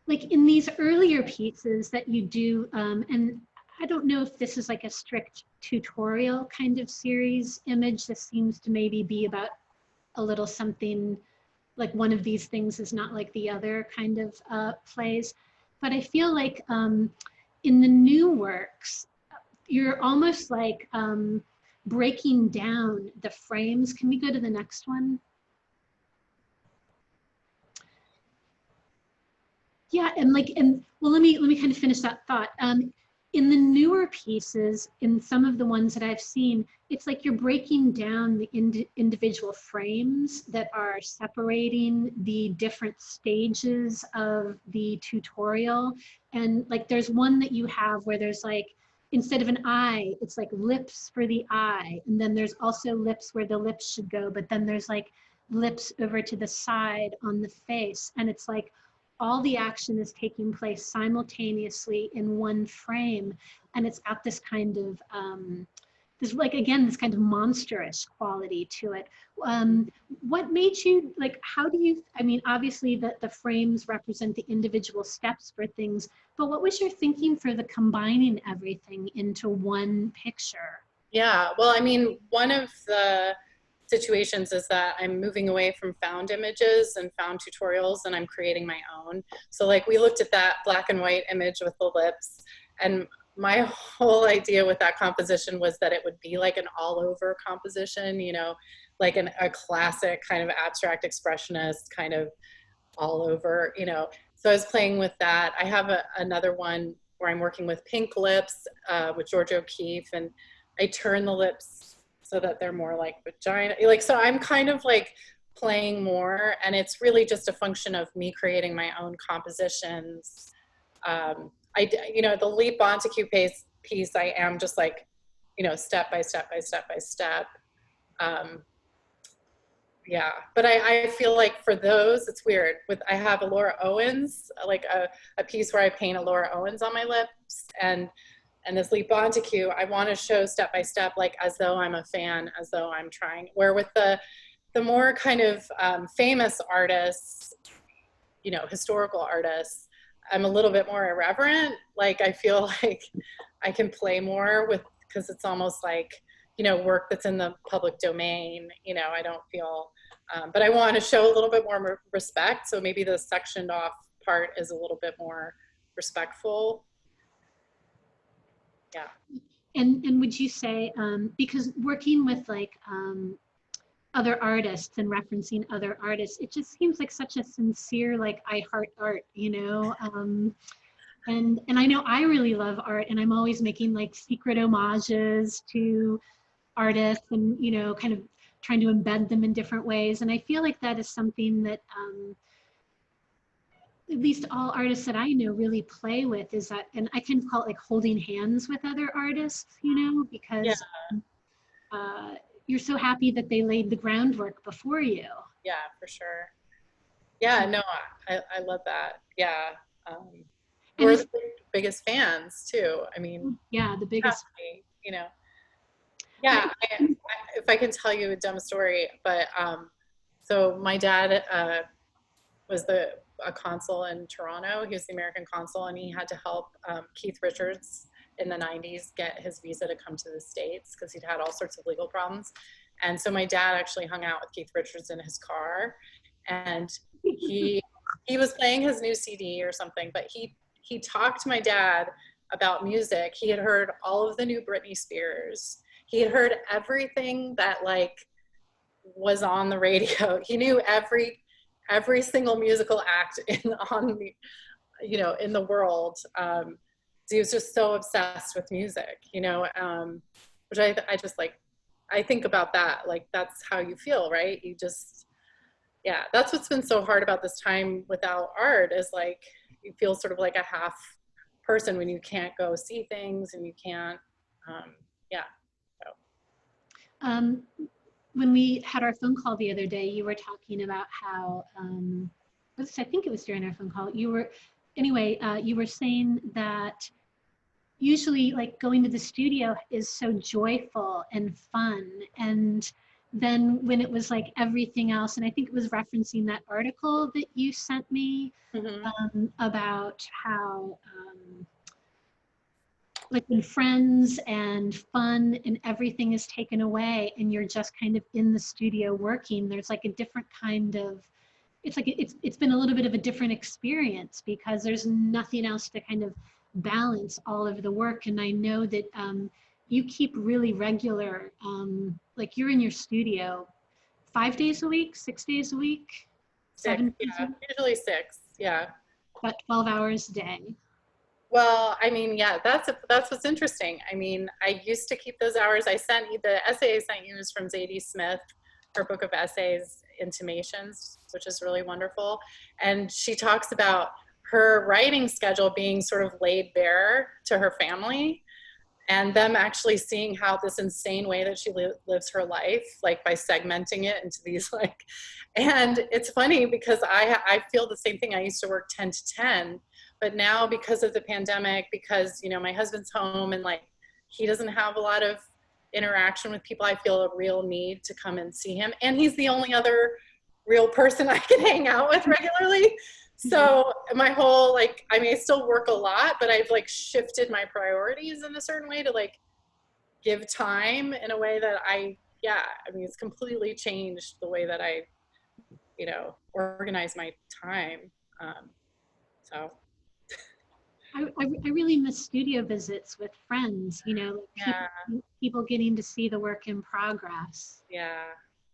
Like in these earlier pieces that you do, and I don't know if this is like a strict tutorial kind of series image. This seems to maybe be about a little something like one of these things is not like the other kind of plays. But I feel like in the new works, you're almost like breaking down the frames. Can we go to the next one? Yeah, and well, let me kind of finish that thought. In the newer pieces, in some of the ones that I've seen, it's like you're breaking down the individual frames that are separating the different stages of the tutorial. And like there's one that you have where there's like, instead of an eye, it's like lips for the eye. And then there's also lips where the lips should go, but then there's like lips over to the side on the face. And it's like, all the action is taking place simultaneously in one frame. And it's got this kind of, this like, again, this kind of monstrous quality to it. What made you, like, how do you, I mean, obviously the frames represent the individual steps for things, but what was your thinking for the combining everything into one picture? Yeah, well, I mean, one of the situations is that I'm moving away from found images and found tutorials, and I'm creating my own. So like we looked at that black and white image with the lips, and my whole idea with that composition was that it would be like an all over composition, you know, like a classic kind of abstract expressionist kind of all over, So I was playing with that. I have another one where I'm working with pink lips with George O'Keeffe, and I turn the lips so that they're more like vagina. So I'm kind of like playing more, and it's really just a function of me creating my own compositions. The Leap Montague piece, I am just like, step by step by step by step. Yeah, but I feel like for those, it's weird. I have a Laura Owens, like a piece where I paint a Laura Owens on my lips, and this Leap Montague, I want to show step by step, like as though I'm a fan, as though I'm trying. Where with the more kind of famous artists, historical artists, I'm a little bit more irreverent. Like I feel like I can play more with, because it's almost like, work that's in the public domain. I don't feel, but I want to show a little bit more respect. So maybe the sectioned off part is a little bit more respectful. Yeah. And would you say, because working with like other artists and referencing other artists, it just seems like such a sincere, like, I heart art, and I know I really love art, and I'm always making like secret homages to artists and, kind of trying to embed them in different ways. And I feel like that is something that at least all artists that I know really play with, is that, and I kind of call it like holding hands with other artists, because you're so happy that they laid the groundwork before you. Yeah, for sure. Yeah, no, I love that. Yeah. We're the biggest fans too. I mean, yeah, the biggest. Yeah, if I can tell you a dumb story, but so my dad was a consul in Toronto. He was the American consul, and he had to help Keith Richards in the 90s get his visa to come to the States because he'd had all sorts of legal problems. And so my dad actually hung out with Keith Richards in his car, and he was playing his new CD or something, but he talked to my dad about music. He had heard all of the new Britney Spears. He had heard everything that like was on the radio. He knew every single musical act in the world. He was just so obsessed with music, which I just like, I think about that, like that's how you feel, right? You just, yeah, that's what's been so hard about this time without art, is like you feel sort of like a half person when you can't go see things and you can't, yeah. So. When we had our phone call the other day, you were talking about how, I think it was during our phone call, you were saying that usually like going to the studio is so joyful and fun. And then when it was like everything else, and I think it was referencing that article that you sent me, about how, like when friends and fun and everything is taken away and you're just kind of in the studio working, there's like a different kind of, it's been a little bit of a different experience because there's nothing else to kind of balance all of the work. And I know that you keep really regular, like you're in your studio 5 days a week, 6 days a week? 6, yeah, usually 6, yeah. About 12 hours a day. Well, I mean, yeah, that's what's interesting. I mean, I used to keep those hours. The essay I sent you is from Zadie Smith, her book of essays, Intimations, which is really wonderful. And she talks about her writing schedule being sort of laid bare to her family, and them actually seeing how this insane way that she lives her life, like by segmenting it into these like, and it's funny because I feel the same thing. I used to work 10 to 10, but now because of the pandemic, because, my husband's home and like, he doesn't have a lot of interaction with people, I feel a real need to come and see him. And he's the only other real person I can hang out with regularly. So my whole, like, I mean, I still work a lot, but I've like shifted my priorities in a certain way to like give time in a way that it's completely changed the way that I, organize my time. So. I really miss studio visits with friends, people getting to see the work in progress. Yeah,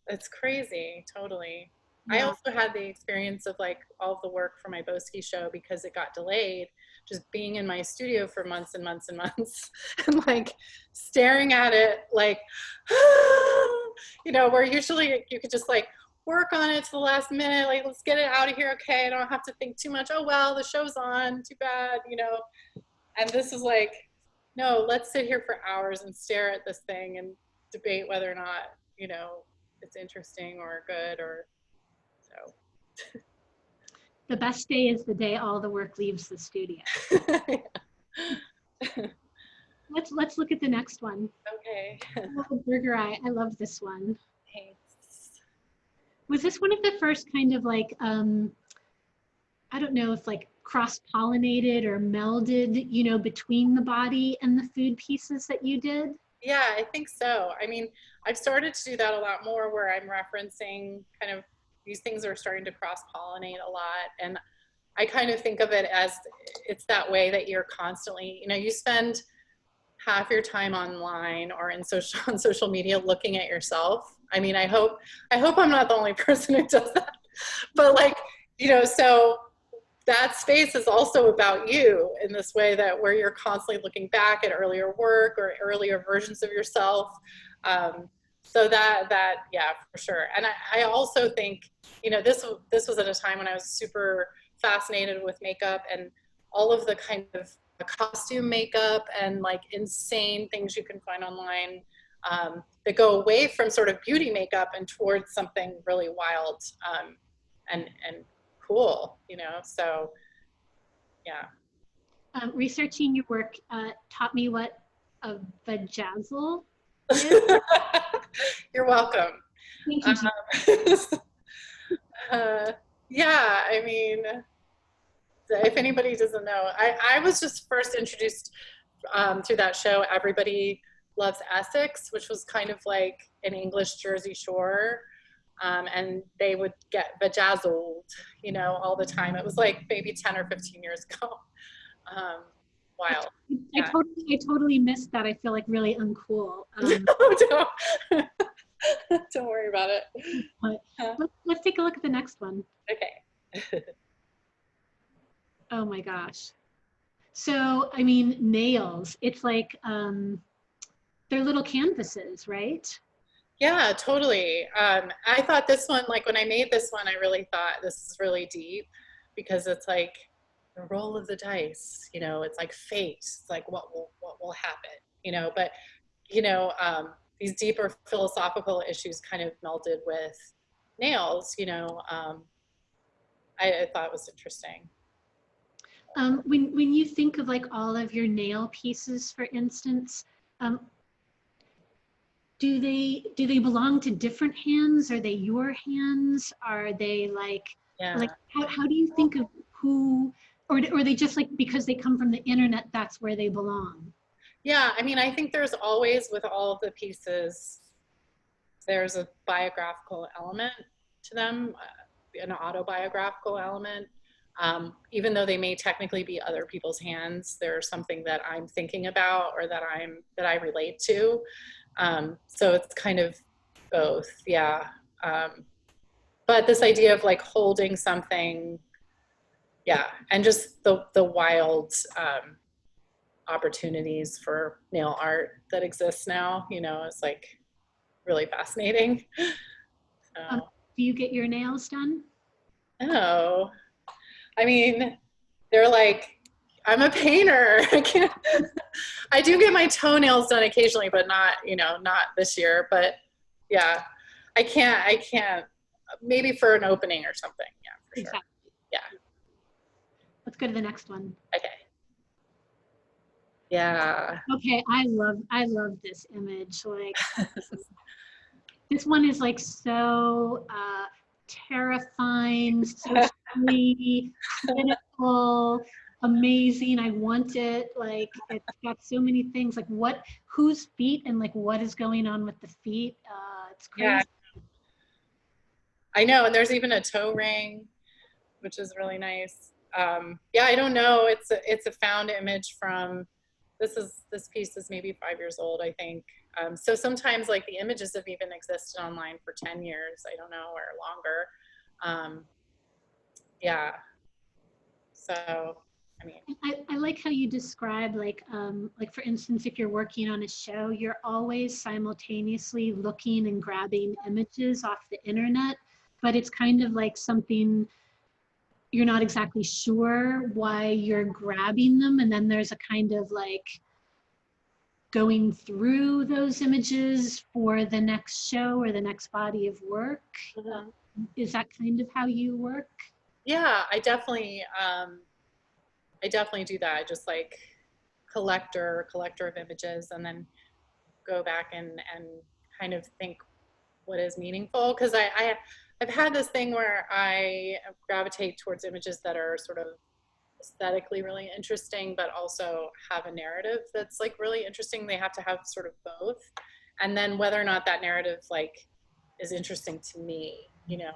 it's crazy, totally. I Yeah. also had the experience of like all of the work for my Boski show, because it got delayed, just being in my studio for months and months and months and like staring at it like, you know, where usually you could just like work on it to the last minute, like, let's get it out of here. Okay, I don't have to think too much. Oh, well, the show's on, too bad, you know. And this is like, no, let's sit here for hours and stare at this thing and debate whether or not, you know, it's interesting or good or so. The best day is the day all the work leaves the studio. Let's look at the next one. Okay. Oh, Burger Eye. I love this one. Thanks. Was this one of the first kind of like, I don't know if like cross-pollinated or melded, you know, between the body and the food pieces that you did? Yeah, I think so. I mean, I've started to do that a lot more, where I'm referencing kind of these things are starting to cross-pollinate a lot. And I kind of think of it as it's that way that you're constantly, you know, you spend half your time online or in on social media looking at yourself. I mean, I hope I'm not the only person who does that, but like, you know, so that space is also about you in this way, that where you're constantly looking back at earlier work or earlier versions of yourself. So that yeah, for sure. And I also think, you know, this was at a time when I was super fascinated with makeup and all of the kind of costume makeup and like insane things you can find online that go away from sort of beauty makeup and towards something really wild and cool, you know. So yeah. Researching your work taught me what a vajazzle is. You're welcome. Thank you. Yeah, I mean, if anybody doesn't know, I was just first introduced through that show, Everybody Loves Essex, which was kind of like an English Jersey Shore. And they would get bejazzled, you know, all the time. It was like maybe 10 or 15 years ago. Wild. I totally missed that. I feel like really uncool. Don't worry about it. But let's take a look at the next one. Okay. Oh my gosh. So, I mean, nails, it's like, they're little canvases, right? Yeah, totally. I thought this one, like when I made this one, I really thought this is really deep, because it's like the roll of the dice, you know, it's like fate. It's like what will happen, you know, but you know, these deeper philosophical issues kind of melded with nails, you know. I thought it was interesting. When you think of like all of your nail pieces, for instance, do they belong to different hands? Are they your hands? Are they like, Yeah. like how do you think of who, or are they just like, because they come from the internet, that's where they belong? Yeah, I mean, I think there's always, with all of the pieces, there's a biographical element to them, an autobiographical element. Even though they may technically be other people's hands, there's something that I'm thinking about or that I relate to. So it's kind of both, yeah. But this idea of like holding something, yeah, and just the wild opportunities for nail art that exists now, you know, it's like really fascinating. So. Do you get your nails done? No, I mean, they're like, I'm a painter. I do get my toenails done occasionally, but not, you know, not this year. But yeah, I can't, maybe for an opening or something. Yeah, for Exactly. sure. Yeah. Let's go to the next one. Okay. Yeah. Okay, I love this image. Like, this one is like so terrifying, socially critical, amazing. I want it. Like, it's got so many things. Like, whose feet, and like what is going on with the feet? It's crazy. Yeah. I know, and there's even a toe ring, which is really nice. Yeah, I don't know. It's a found image from. This piece is maybe 5 years old, I think. So sometimes like the images have even existed online for 10 years, I don't know, or Yeah. So, I mean, I like how you describe like for instance, if you're working on a show, you're always simultaneously looking and grabbing images off the internet, but it's kind of like something you're not exactly sure why you're grabbing them. And then there's a kind of like going through those images for the next show or the next body of work. Is that kind of how you work? yeah, I definitely do that. I just like collector of images, and then go back and kind of think what is meaningful. Because I've had this thing where I gravitate towards images that are sort of aesthetically really interesting, but also have a narrative that's like really interesting. They have to have sort of both. And then whether or not that narrative like is interesting to me, you know,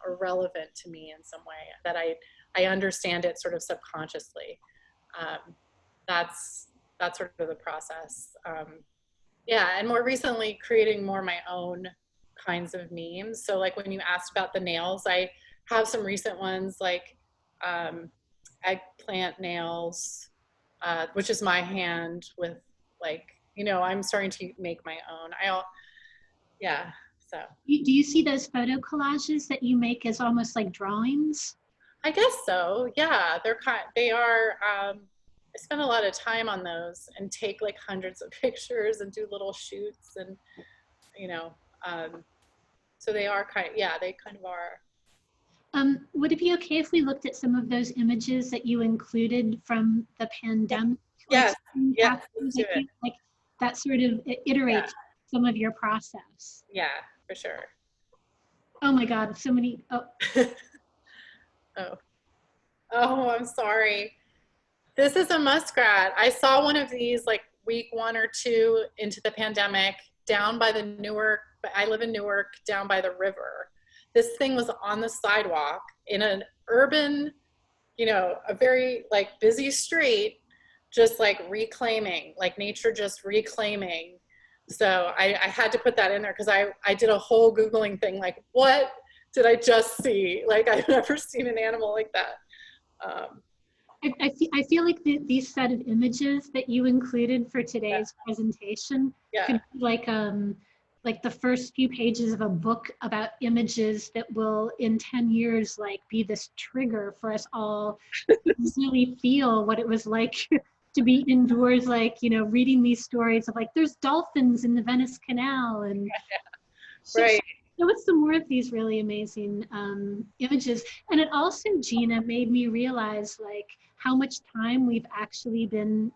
or relevant to me in some way, that I understand it sort of subconsciously. That's sort of the process. Yeah, and more recently creating more my own kinds of memes. So like when you asked about the nails, I have some recent ones like eggplant nails, which is my hand with like, you know, I'm starting to make my own. Yeah, so. Do you see those photo collages that you make as almost like drawings? I guess so. Yeah, they are. I spend a lot of time on those and take like hundreds of pictures and do little shoots, and you know, so they are they kind of are. Would it be okay if we looked at some of those images that you included from the pandemic? Yes, yes, like that sort of iterates some of your process. Yeah, for sure. Oh my God, so many. Oh. Oh, I'm sorry. This is a muskrat. I saw one of these like week 1 or 2 into the pandemic down by the Newark. I live in Newark, down by the river. This thing was on the sidewalk in an urban, you know, a very like busy street, just like reclaiming, like nature just reclaiming. So I had to put that in there because I did a whole Googling thing, like, what did I just see? Like, I've never seen an animal like that. I feel like these set of images that you included for today's presentation could be like the first few pages of a book about images that will in 10 years like be this trigger for us all to really feel what it was like to be indoors, like, you know, reading these stories of like there's dolphins in the Venice Canal, and right. So it's some more of these really amazing images. And it also, Gina, made me realize like how much time we've actually been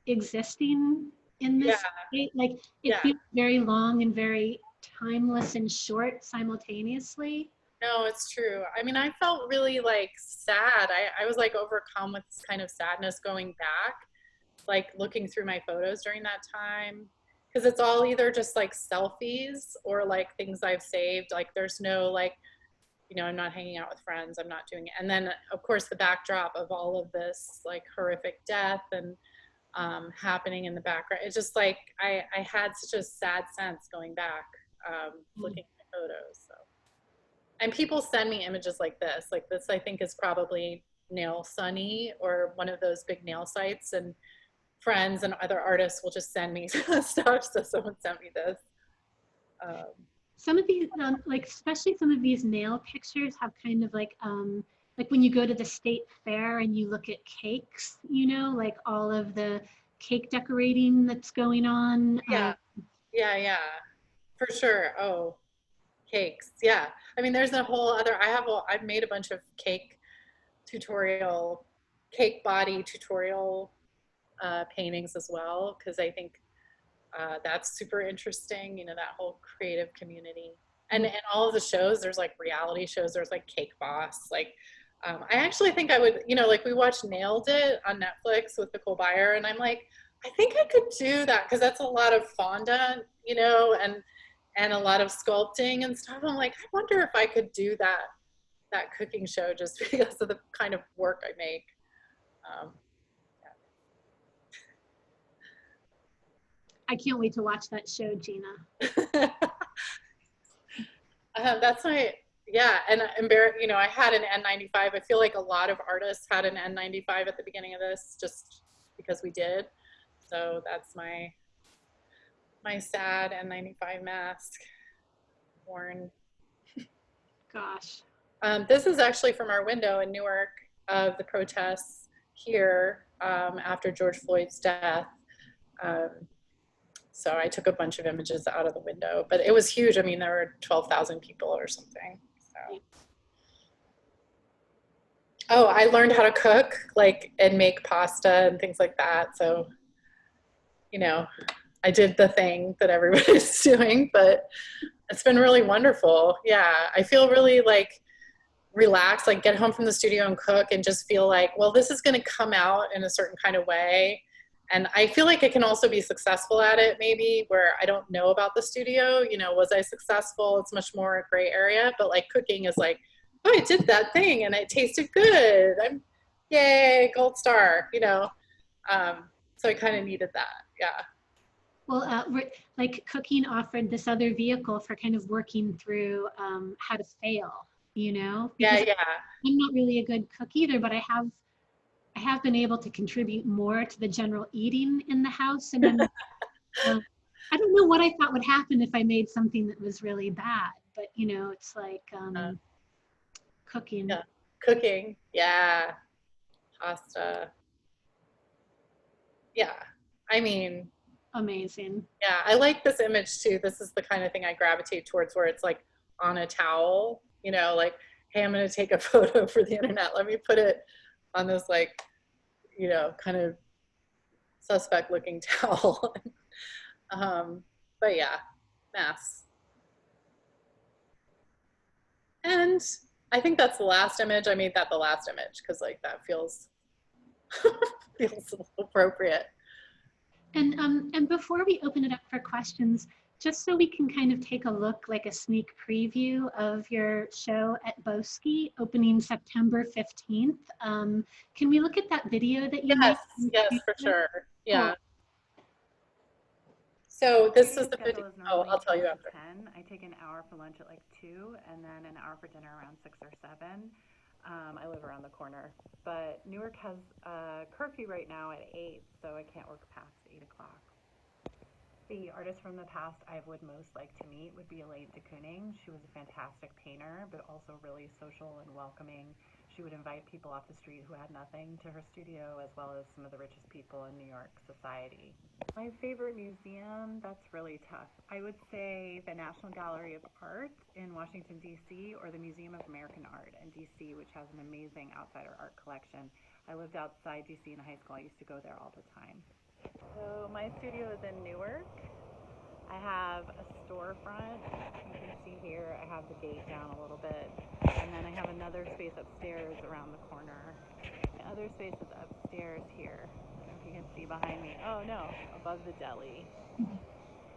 existing in this state. Like it feels very long and very timeless and short simultaneously. No, it's true. I mean, I felt really like sad. I was like overcome with this kind of sadness going back, like looking through my photos during that time. Because it's all either just like selfies or like things I've saved. Like there's no like, you know, I'm not hanging out with friends. I'm not doing it. And then of course the backdrop of all of this like horrific death and happening in the background. It's just like, I had such a sad sense going back, looking at my photos. So. And people send me images like this. Like this I think is probably Nail Sunny or one of those big nail sites, and friends and other artists will just send me stuff. So someone sent me this. Some of these, like especially some of these nail pictures have kind of like when you go to the state fair and you look at cakes, you know, like all of the cake decorating that's going on. Yeah, for sure. Oh, cakes. Yeah, I mean, there's a whole other. I've made a bunch of cake body tutorial paintings as well, because I think that's super interesting, you know, that whole creative community. And all of the shows, there's like reality shows, there's like Cake Boss. Like, I actually think I would, you know, like we watched Nailed It on Netflix with Nicole Byer, and I'm like, I think I could do that, because that's a lot of fondant, you know, and a lot of sculpting and stuff. I'm like, I wonder if I could do that cooking show just because of the kind of work I make. I can't wait to watch that show, Gina. That's my, yeah, and you know, I had an N95. I feel like a lot of artists had an N95 at the beginning of this, just because we did. So that's my sad N95 mask worn. Gosh. This is actually from our window in Newark of the protests here after George Floyd's death. So I took a bunch of images out of the window, but it was huge. I mean, there were 12,000 people or something. So. Oh, I learned how to cook, like, and make pasta and things like that. So, you know, I did the thing that everybody's doing, but it's been really wonderful. Yeah, I feel really like relaxed, like get home from the studio and cook and just feel like, well, this is going to come out in a certain kind of way. And I feel like I can also be successful at it, maybe, where I don't know about the studio. You know, was I successful? It's much more a gray area, but like cooking is like, oh, I did that thing and it tasted good. Yay, gold star, you know. So I kind of needed that, yeah. Well, like cooking offered this other vehicle for kind of working through how to fail, you know? Because Yeah. I'm not really a good cook either, but I have been able to contribute more to the general eating in the house. And then I don't know what I thought would happen if I made something that was really bad, but you know, it's like cooking. Yeah, cooking, yeah, pasta. Yeah, I mean, Amazing. yeah, I like this image too. This is the kind of thing I gravitate towards, where it's like on a towel, you know, like, hey, I'm going to take a photo for the internet. Let me put it on this, like, you know, kind of suspect looking towel. But yeah, mass. And I think that's the last image. I made that the last image because like that feels feels appropriate. And before we open it up for questions, just so we can kind of take a look, like a sneak preview of your show at Boski opening September 15th. Can we look at that video that you made? Yes, for sure. Yeah. Cool. So this is the video. Oh, I'll tell you after. 10. I take an hour for lunch at like 2, and then an hour for dinner around 6 or 7. I live around the corner, but Newark has a curfew right now at 8, so I can't work past 8 o'clock. The artist from the past I would most like to meet would be Elaine de Kooning. She was a fantastic painter, but also really social and welcoming. She would invite people off the street who had nothing to her studio, as well as some of the richest people in New York society. My favorite museum, that's really tough. I would say the National Gallery of Art in Washington, D.C., or the Museum of American Art in D.C., which has an amazing outsider art collection. I lived outside D.C. in high school. I used to go there all the time. So my studio is in Newark. I have a storefront. You can see here I have the gate down a little bit. And then I have another space upstairs around the corner. The other space is upstairs here. I don't know if you can see behind me. Oh no, above the deli.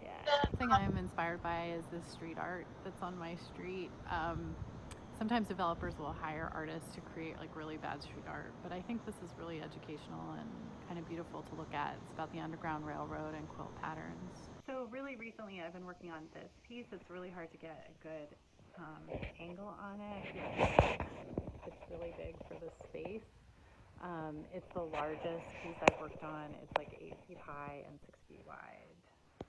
Yeah. The thing I'm inspired by is this street art that's on my street. Sometimes developers will hire artists to create like really bad street art, but I think this is really educational and kind of beautiful to look at. It's about the Underground Railroad and quilt patterns. So really recently I've been working on this piece. It's really hard to get a good angle on it. It's really big for the space. It's the largest piece I've worked on. It's like 8 feet high and 6 feet wide.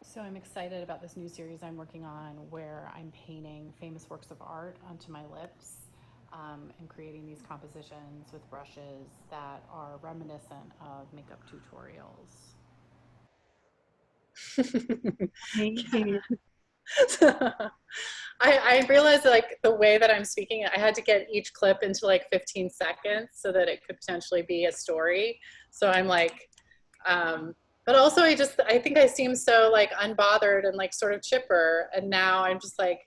So I'm excited about this new series I'm working on where I'm painting famous works of art onto my lips and creating these compositions with brushes that are reminiscent of makeup tutorials. I realized like the way that I'm speaking, I had to get each clip into like 15 seconds so that it could potentially be a story. So I'm like, but also I think I seem so like unbothered and like sort of chipper. And now I'm just like,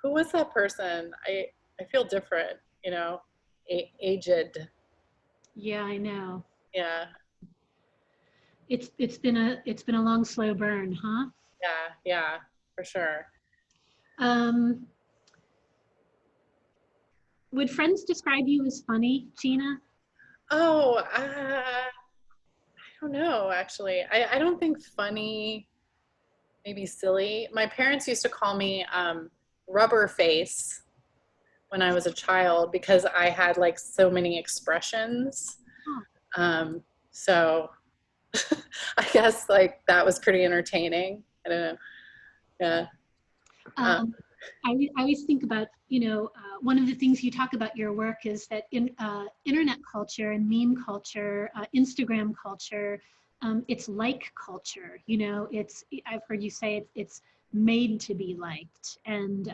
who was that person? I feel different, you know, aged. Yeah, I know. Yeah. It's been a long, slow burn, huh? Yeah, for sure. Would friends describe you as funny, Gina? Oh, I don't know, actually. I don't think funny, maybe silly. My parents used to call me rubber face when I was a child because I had like so many expressions. So I guess like that was pretty entertaining. I don't know. Yeah. I always think about, one of the things you talk about your work is that in internet culture and meme culture, Instagram culture, it's like culture, I've heard you say it's made to be liked. And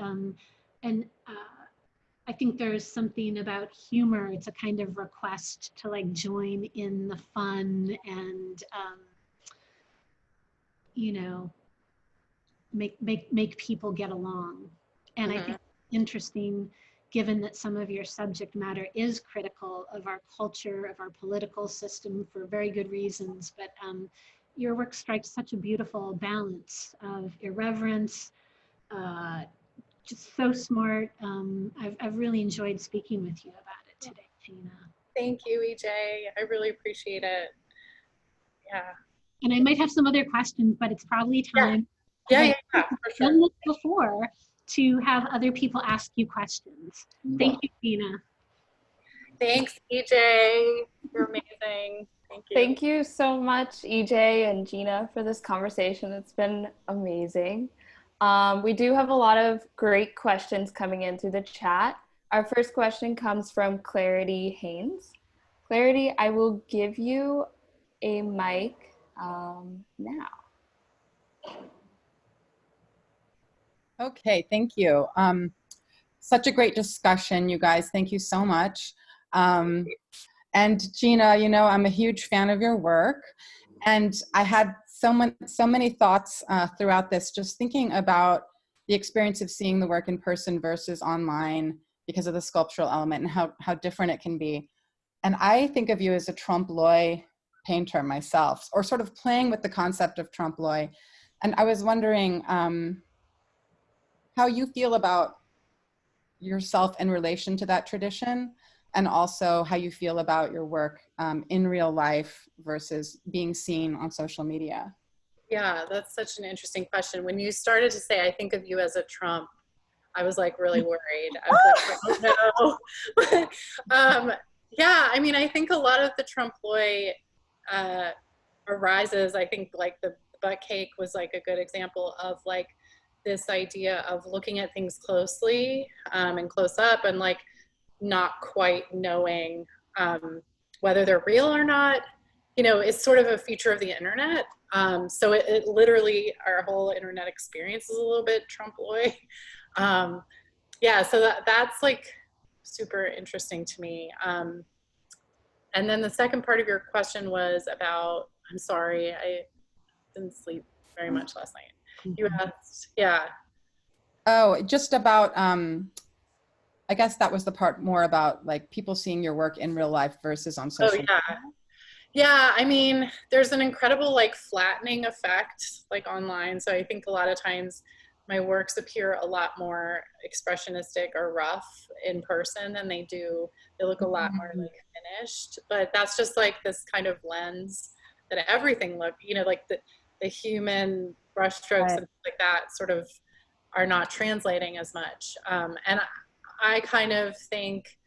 I think there's something about humor. It's a kind of request to like join in the fun and, make people get along. And I think it's interesting, given that some of your subject matter is critical of our culture, of our political system for very good reasons, but your work strikes such a beautiful balance of irreverence, just so smart. I've really enjoyed speaking with you about it today, Gina. Thank you, EJ. I really appreciate it. Yeah. And I might have some other questions, but it's probably time. Yeah, for sure. Done this before to have other people ask you questions. Thank you, Gina. Thanks, EJ. You're amazing. Thank you. Thank you so much, EJ and Gina, for this conversation. It's been amazing. We do have a lot of great questions coming in through the chat. Our first question comes from Clarity Haynes. Clarity, I will give you a mic now. Okay, thank you. Such a great discussion, you guys. Thank you so much. And Gina, I'm a huge fan of your work, and I had so many thoughts throughout this, just thinking about the experience of seeing the work in person versus online because of the sculptural element and how different it can be. And I think of you as a trompe-l'oeil painter myself, or sort of playing with the concept of trompe-l'oeil. And I was wondering how you feel about yourself in relation to that tradition, and also how you feel about your work in real life versus being seen on social media. Yeah, that's such an interesting question. When you started to say, I think of you as a Trump, I was like really worried. I was like, oh no. Yeah, I mean, I think a lot of the trompe-l'oeil arises, I think like the butt cake was like a good example of like this idea of looking at things closely and close up and like not quite knowing whether they're real or not. It's sort of a feature of the internet. So it literally, our whole internet experience is a little bit trompe-l'oeil. Yeah, so that's like super interesting to me. And then the second part of your question was about, I'm sorry, I didn't sleep very much last night. You asked, yeah. Oh, just about, I guess that was the part more about like people seeing your work in real life versus on social media. Yeah, I mean, there's an incredible like flattening effect like online. So I think a lot of times my works appear a lot more expressionistic or rough in person than they look a lot more like finished. But that's just like this kind of lens that everything like the human brushstrokes and things like that sort of are not translating as much. And I kind of think,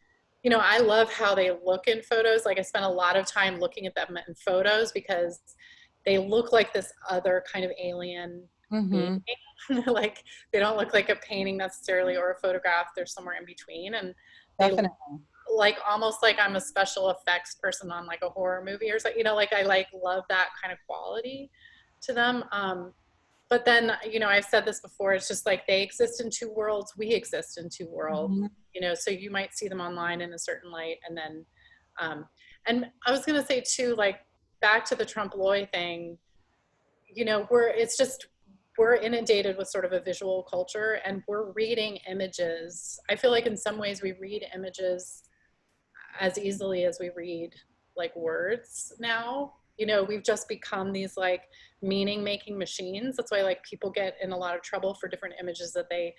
I love how they look in photos. Like I spent a lot of time looking at them in photos because they look like this other kind of alien being. Like they don't look like a painting necessarily or a photograph. They're somewhere in between. And they look like almost like I'm a special effects person on like a horror movie or something, like I like love that kind of quality to them. But then, I've said this before, it's just like they exist in two worlds. We exist in two worlds, so you might see them online in a certain light. And then, and I was going to say too, like back to the trompe-l'oeil thing, we're inundated with sort of a visual culture and we're reading images. I feel like in some ways we read images as easily as we read like words now. We've just become these like meaning making machines. That's why like people get in a lot of trouble for different images that they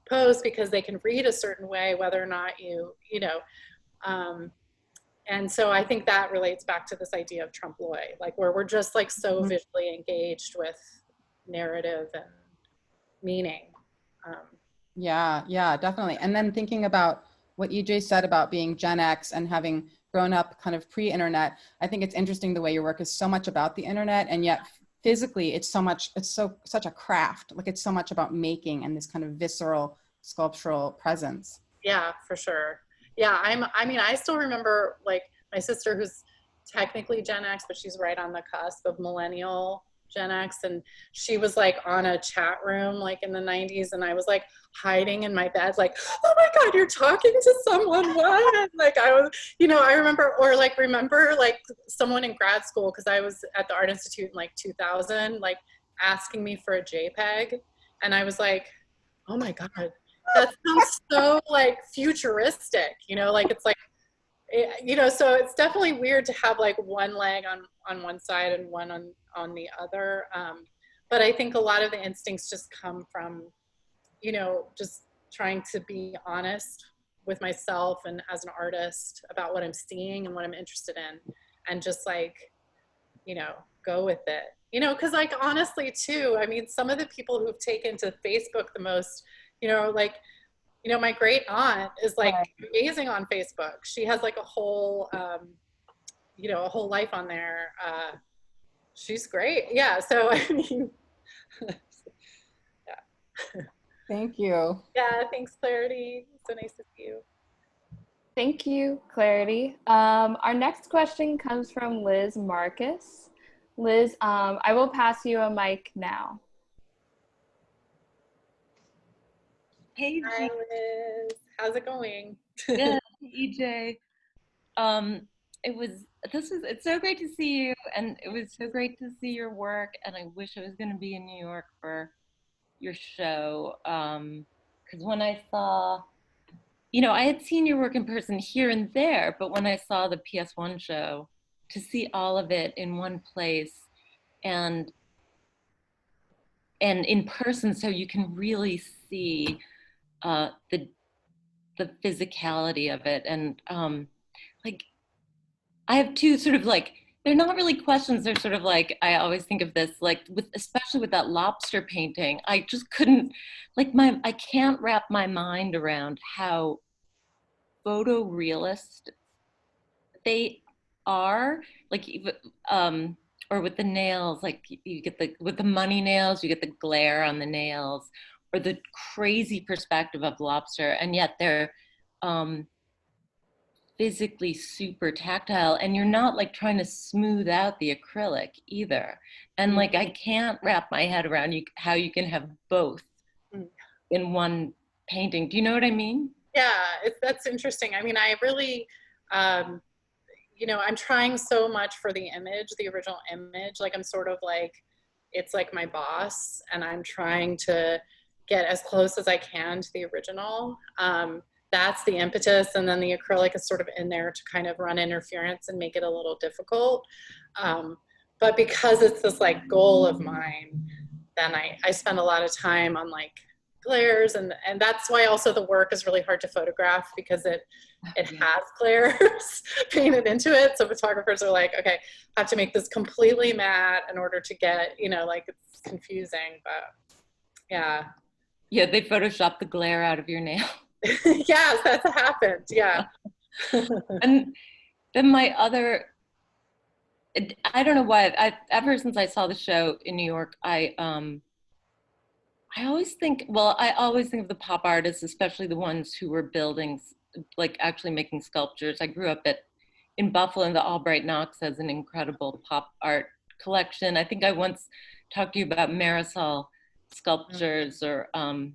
post because they can read a certain way, whether or not and so I think that relates back to this idea of trompe-l'oeil, like where we're just like so visually engaged with narrative and meaning. Yeah, definitely. And then thinking about what EJ said about being Gen X and having grown up kind of pre-internet. I think it's interesting the way your work is so much about the internet, and yet physically it's such a craft. Like it's so much about making and this kind of visceral sculptural presence. Yeah, for sure. Yeah, I mean, I still remember like my sister, who's technically Gen X, but she's right on the cusp of millennial Gen X, and she was like on a chat room like in the 90s, and I was like hiding in my bed like, oh my God, you're talking to someone, what? Like I was, you know, I remember like someone in grad school, because I was at the Art Institute in like 2000, like asking me for a JPEG, and I was like, oh my God, that sounds so like futuristic, you know, like it's like, you know, so it's definitely weird to have like one leg on one side and one on the other. But I think a lot of the instincts just come from, you know, just trying to be honest with myself and as an artist about what I'm seeing and what I'm interested in, and just like, you know, go with it, you know, because like honestly too, I mean, some of the people who've taken to Facebook the most, you know, like, you know, my great aunt is like amazing on Facebook. She has like a whole, you know, a whole life on there. She's great. Yeah. So, I mean, yeah. Thank you. Yeah. Thanks, Clarity. So nice to see you. Thank you, Clarity. Our next question comes from Liz Marcus. Liz, I will pass you a mic now. Hey, Hi, Liz. How's it going? good, EJ. It's so great to see you, and it was so great to see your work, and I wish I was going to be in New York for your show, because when I saw, you know, I had seen your work in person here and there, but when I saw the PS1 show, to see all of it in one place and in person, so you can really see the physicality of it. And like, I have two sort of like, they're not really questions, they're sort of like, I always think of this, like especially with that lobster painting, I just couldn't, like I can't wrap my mind around how photorealist they are, like, or with the nails, like you get with the money nails, you get the glare on the nails, or the crazy perspective of lobster, and yet they're physically super tactile, and you're not like trying to smooth out the acrylic either. And like, I can't wrap my head around how you can have both in one painting. Do you know what I mean? Yeah, that's interesting. I mean, I really, you know, I'm trying so much for the image, the original image. Like I'm sort of like, it's like my boss, and I'm trying to get as close as I can to the original. That's the impetus, and then the acrylic is sort of in there to kind of run interference and make it a little difficult. But because it's this like goal of mine, then I spend a lot of time on like glares, and that's why also the work is really hard to photograph, because it has glares painted into it. So photographers are like, okay, I have to make this completely matte in order to get, you know, like it's confusing, but yeah. Yeah, they photoshopped the glare out of your nail. Yes, that's happened. Yeah. And then my other, I don't know why, ever since I saw the show in New York, I always think, well, I always think of the pop artists, especially the ones who were building, like actually making sculptures. I grew up in Buffalo, and the Albright Knox has an incredible pop art collection. I think I once talked to you about Marisol sculptures, or I'm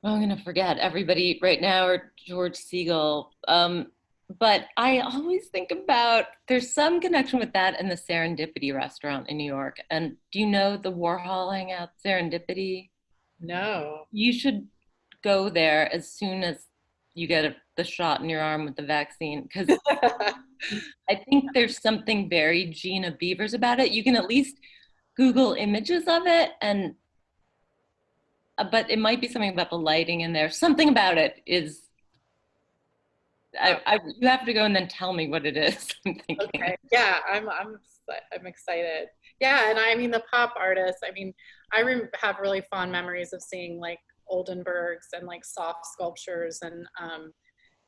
gonna forget everybody right now, or George Siegel. But I always think about, there's some connection with that and the Serendipity restaurant in New York. And do you know the Warhol hangout, Serendipity? No. You should go there as soon as you get the shot in your arm with the vaccine, because I think there's something very Gina Beavers about it. You can at least Google images of it, and but it might be something about the lighting in there. Something about it is, you have to go and then tell me what it is. I'm thinking. Okay. Yeah, I'm excited. Yeah, and I mean the pop artists. I mean, I have really fond memories of seeing like Oldenburgs and like soft sculptures. And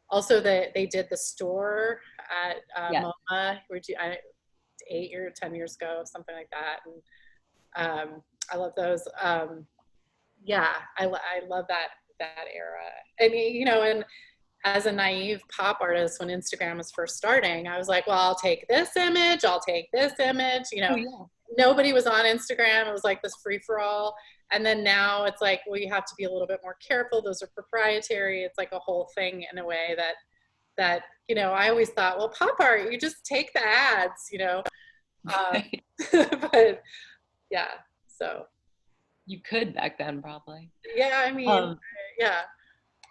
also they did the store at MoMA, which 10 years ago, something like that. And I love those. Yeah, I love that era. And, you know, and as a naive pop artist, when Instagram was first starting, I was like, well, I'll take this image, I'll take this image, you know. Nobody was on Instagram. It was like this free for all. And then now it's like, well, you have to be a little bit more careful. Those are proprietary. It's like a whole thing in a way that, you know, I always thought, well, pop art, you just take the ads, you know. But yeah, so. You could back then, probably. Yeah, I mean, yeah.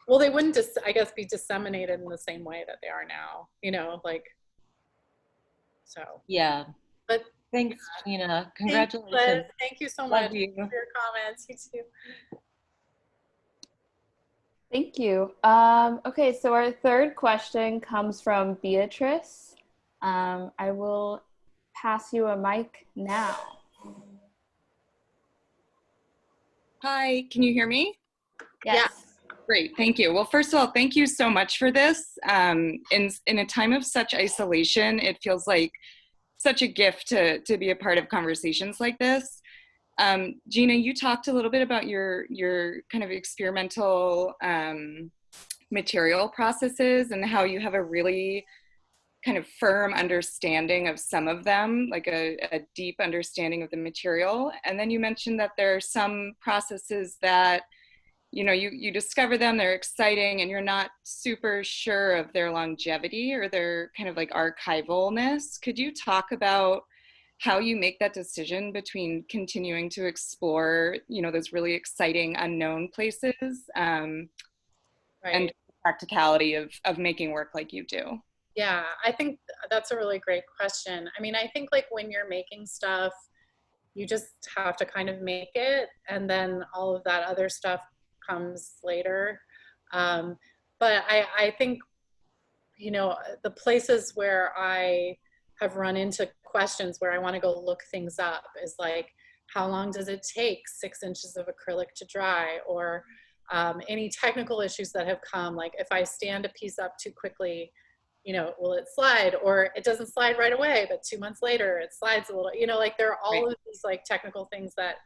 Well, they wouldn't just, I guess, be disseminated in the same way that they are now, you know, like, so. Yeah. But thanks, Gina. Congratulations. Thank you so Love much you. for your comments. You too. Thank you. Okay, so our third question comes from Beatrice. I will pass you a mic now. Hi, can you hear me? Yes. Yeah. Great, thank you. Well, first of all, thank you so much for this. In a time of such isolation, it feels like such a gift to be a part of conversations like this. Gina, you talked a little bit about your kind of experimental material processes and how you have a really kind of firm understanding of some of them, like a deep understanding of the material. And then you mentioned that there are some processes that, you know, you discover them, they're exciting, and you're not super sure of their longevity or their kind of like archivalness. Could you talk about how you make that decision between continuing to explore, you know, those really exciting unknown places and the practicality of making work like you do? Yeah, I think that's a really great question. I mean, I think like when you're making stuff, you just have to kind of make it, and then all of that other stuff comes later. But I think, you know, the places where I have run into questions where I want to go look things up is like, how long does it take 6 inches of acrylic to dry? Or any technical issues that have come, like if I stand a piece up too quickly, you know, will it slide? Or it doesn't slide right away, but 2 months later it slides a little, you know, like there are all of these like technical things that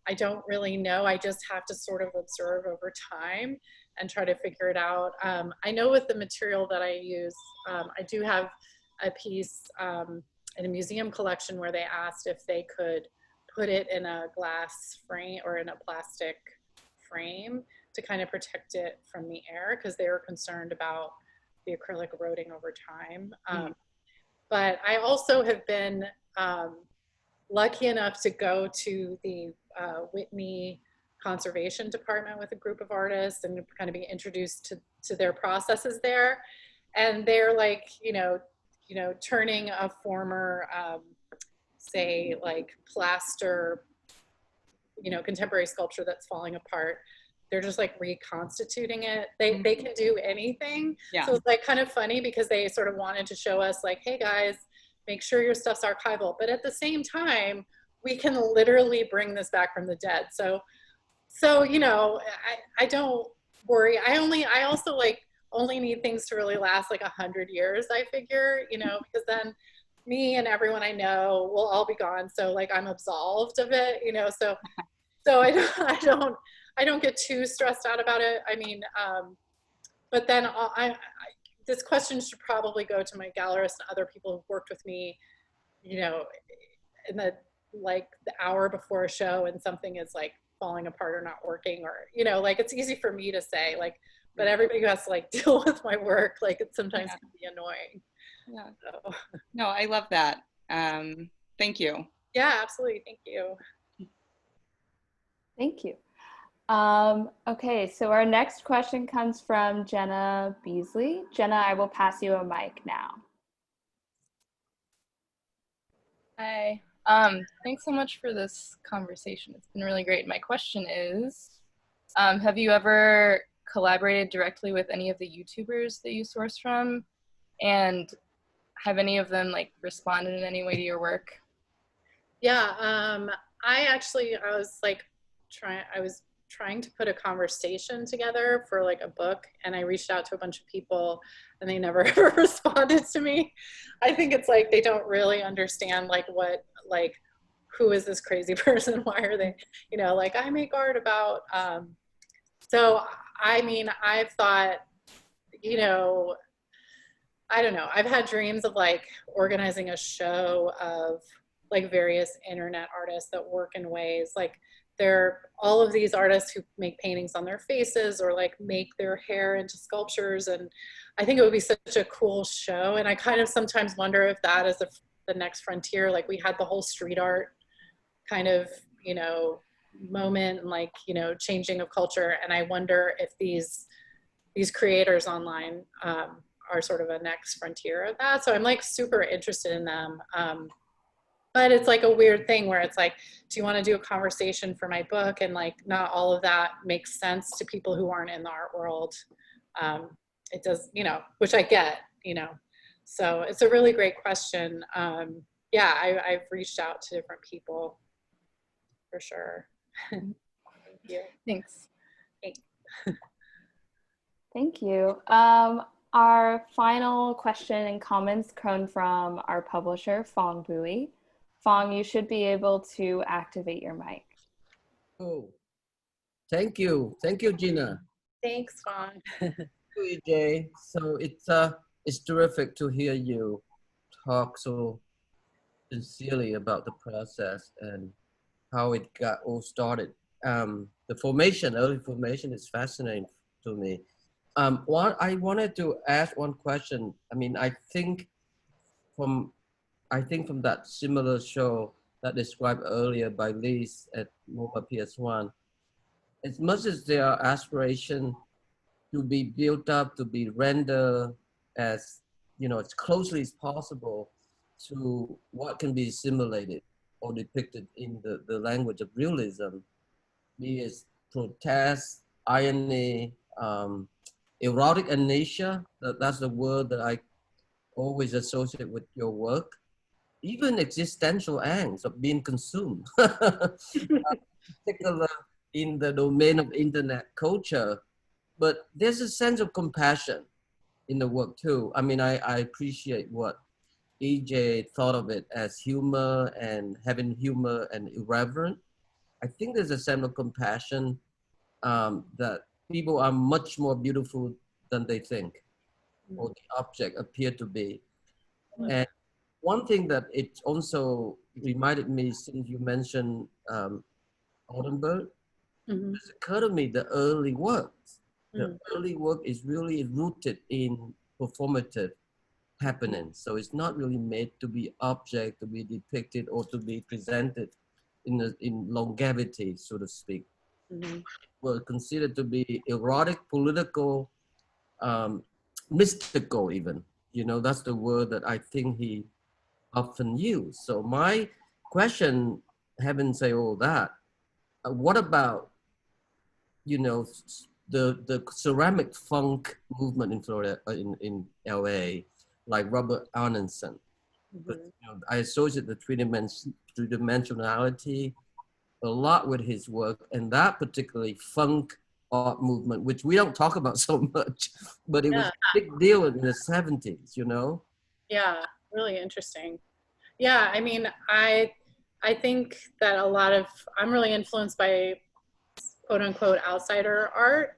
I don't really know. I just have to sort of observe over time and try to figure it out. I know with the material that I use, I do have a piece in a museum collection where they asked if they could put it in a glass frame or in a plastic frame to kind of protect it from the air, because they were concerned about the acrylic eroding over time. But I also have been lucky enough to go to the Whitney Conservation Department with a group of artists and kind of be introduced to their processes there. And they're like, you know, turning a former, say like plaster, you know, contemporary sculpture that's falling apart. They're just like reconstituting it. They can do anything. Yeah. So it's like kind of funny because they sort of wanted to show us like, hey guys, make sure your stuff's archival. But at the same time, we can literally bring this back from the dead. So you know, I don't worry. I also like only need things to really last like 100 years, I figure, you know, because then me and everyone I know will all be gone. So like I'm absolved of it, you know, so I don't get too stressed out about it. I mean, but then this question should probably go to my gallerist and other people who've worked with me, you know, in the hour before a show and something is like falling apart or not working, or, you know, like it's easy for me to say like, but everybody who has to like deal with my work, like it sometimes can be annoying. Yeah. So. No, I love that. Thank you. Yeah, absolutely. Thank you. Thank you. Okay, so our next question comes from Jenna Beasley. Jenna, I will pass you a mic now. Hi. Thanks so much for this conversation. It's been really great. My question is, have you ever collaborated directly with any of the YouTubers that you source from? And have any of them like responded in any way to your work? Yeah, I was trying to put a conversation together for like a book, and I reached out to a bunch of people and they never ever responded to me. I think it's like they don't really understand like what, like, who is this crazy person? Why are they, you know, like, I make art about, so I mean, I've thought, you know, I don't know, I've had dreams of like organizing a show of like various internet artists that work in ways like they're all of these artists who make paintings on their faces or like make their hair into sculptures. And I think it would be such a cool show. And I kind of sometimes wonder if that is the next frontier. Like we had the whole street art kind of, you know, moment and like, you know, changing of culture. And I wonder if these creators online are sort of a next frontier of that. So I'm like super interested in them. But it's like a weird thing where it's like, do you want to do a conversation for my book? And like, not all of that makes sense to people who aren't in the art world. It does, you know, which I get, you know. So it's a really great question. Yeah, I've reached out to different people for sure. Thank you. Thanks. Thanks. Thank you. Our final question and comments come from our publisher, Fong Bui. Fong, you should be able to activate your mic. Oh, thank you. Thank you, Gina. Thanks, Fong. Thank you, EJ. So it's terrific to hear you talk so sincerely about the process and how it got all started. The formation, early formation is fascinating to me. I wanted to ask one question. I mean, I think from that similar show that described earlier by Liz at MoMA PS1, as much as there are aspirations to be built up, to be rendered as, you know, as closely as possible to what can be simulated or depicted in the language of realism, be it protest, irony, erotic amnesia, that's the word that I always associate with your work. Even existential angst of being consumed, particularly in the domain of internet culture. But there's a sense of compassion in the work too. I mean, I appreciate what EJ thought of it as humor and having humor and irreverent. I think there's a sense of compassion that people are much more beautiful than they think, or the object appear to be. And one thing that it also reminded me, since you mentioned Oldenburg, it's occurred to me the early work. The early work is really rooted in performative happening. So it's not really made to be object, to be depicted, or to be presented in longevity, so to speak. Were considered to be erotic, political, mystical even. You know, that's the word that I think he often used. So my question, having said all that, what about, you know, the ceramic funk movement in Florida, in LA, like Robert Arneson? But, you know, I associate the three-dimensionality a lot with his work, and that particularly funk art movement, which we don't talk about so much, but it was a big deal in the 70s, you know? Yeah, really interesting. Yeah, I mean, I think that I'm really influenced by quote unquote outsider art.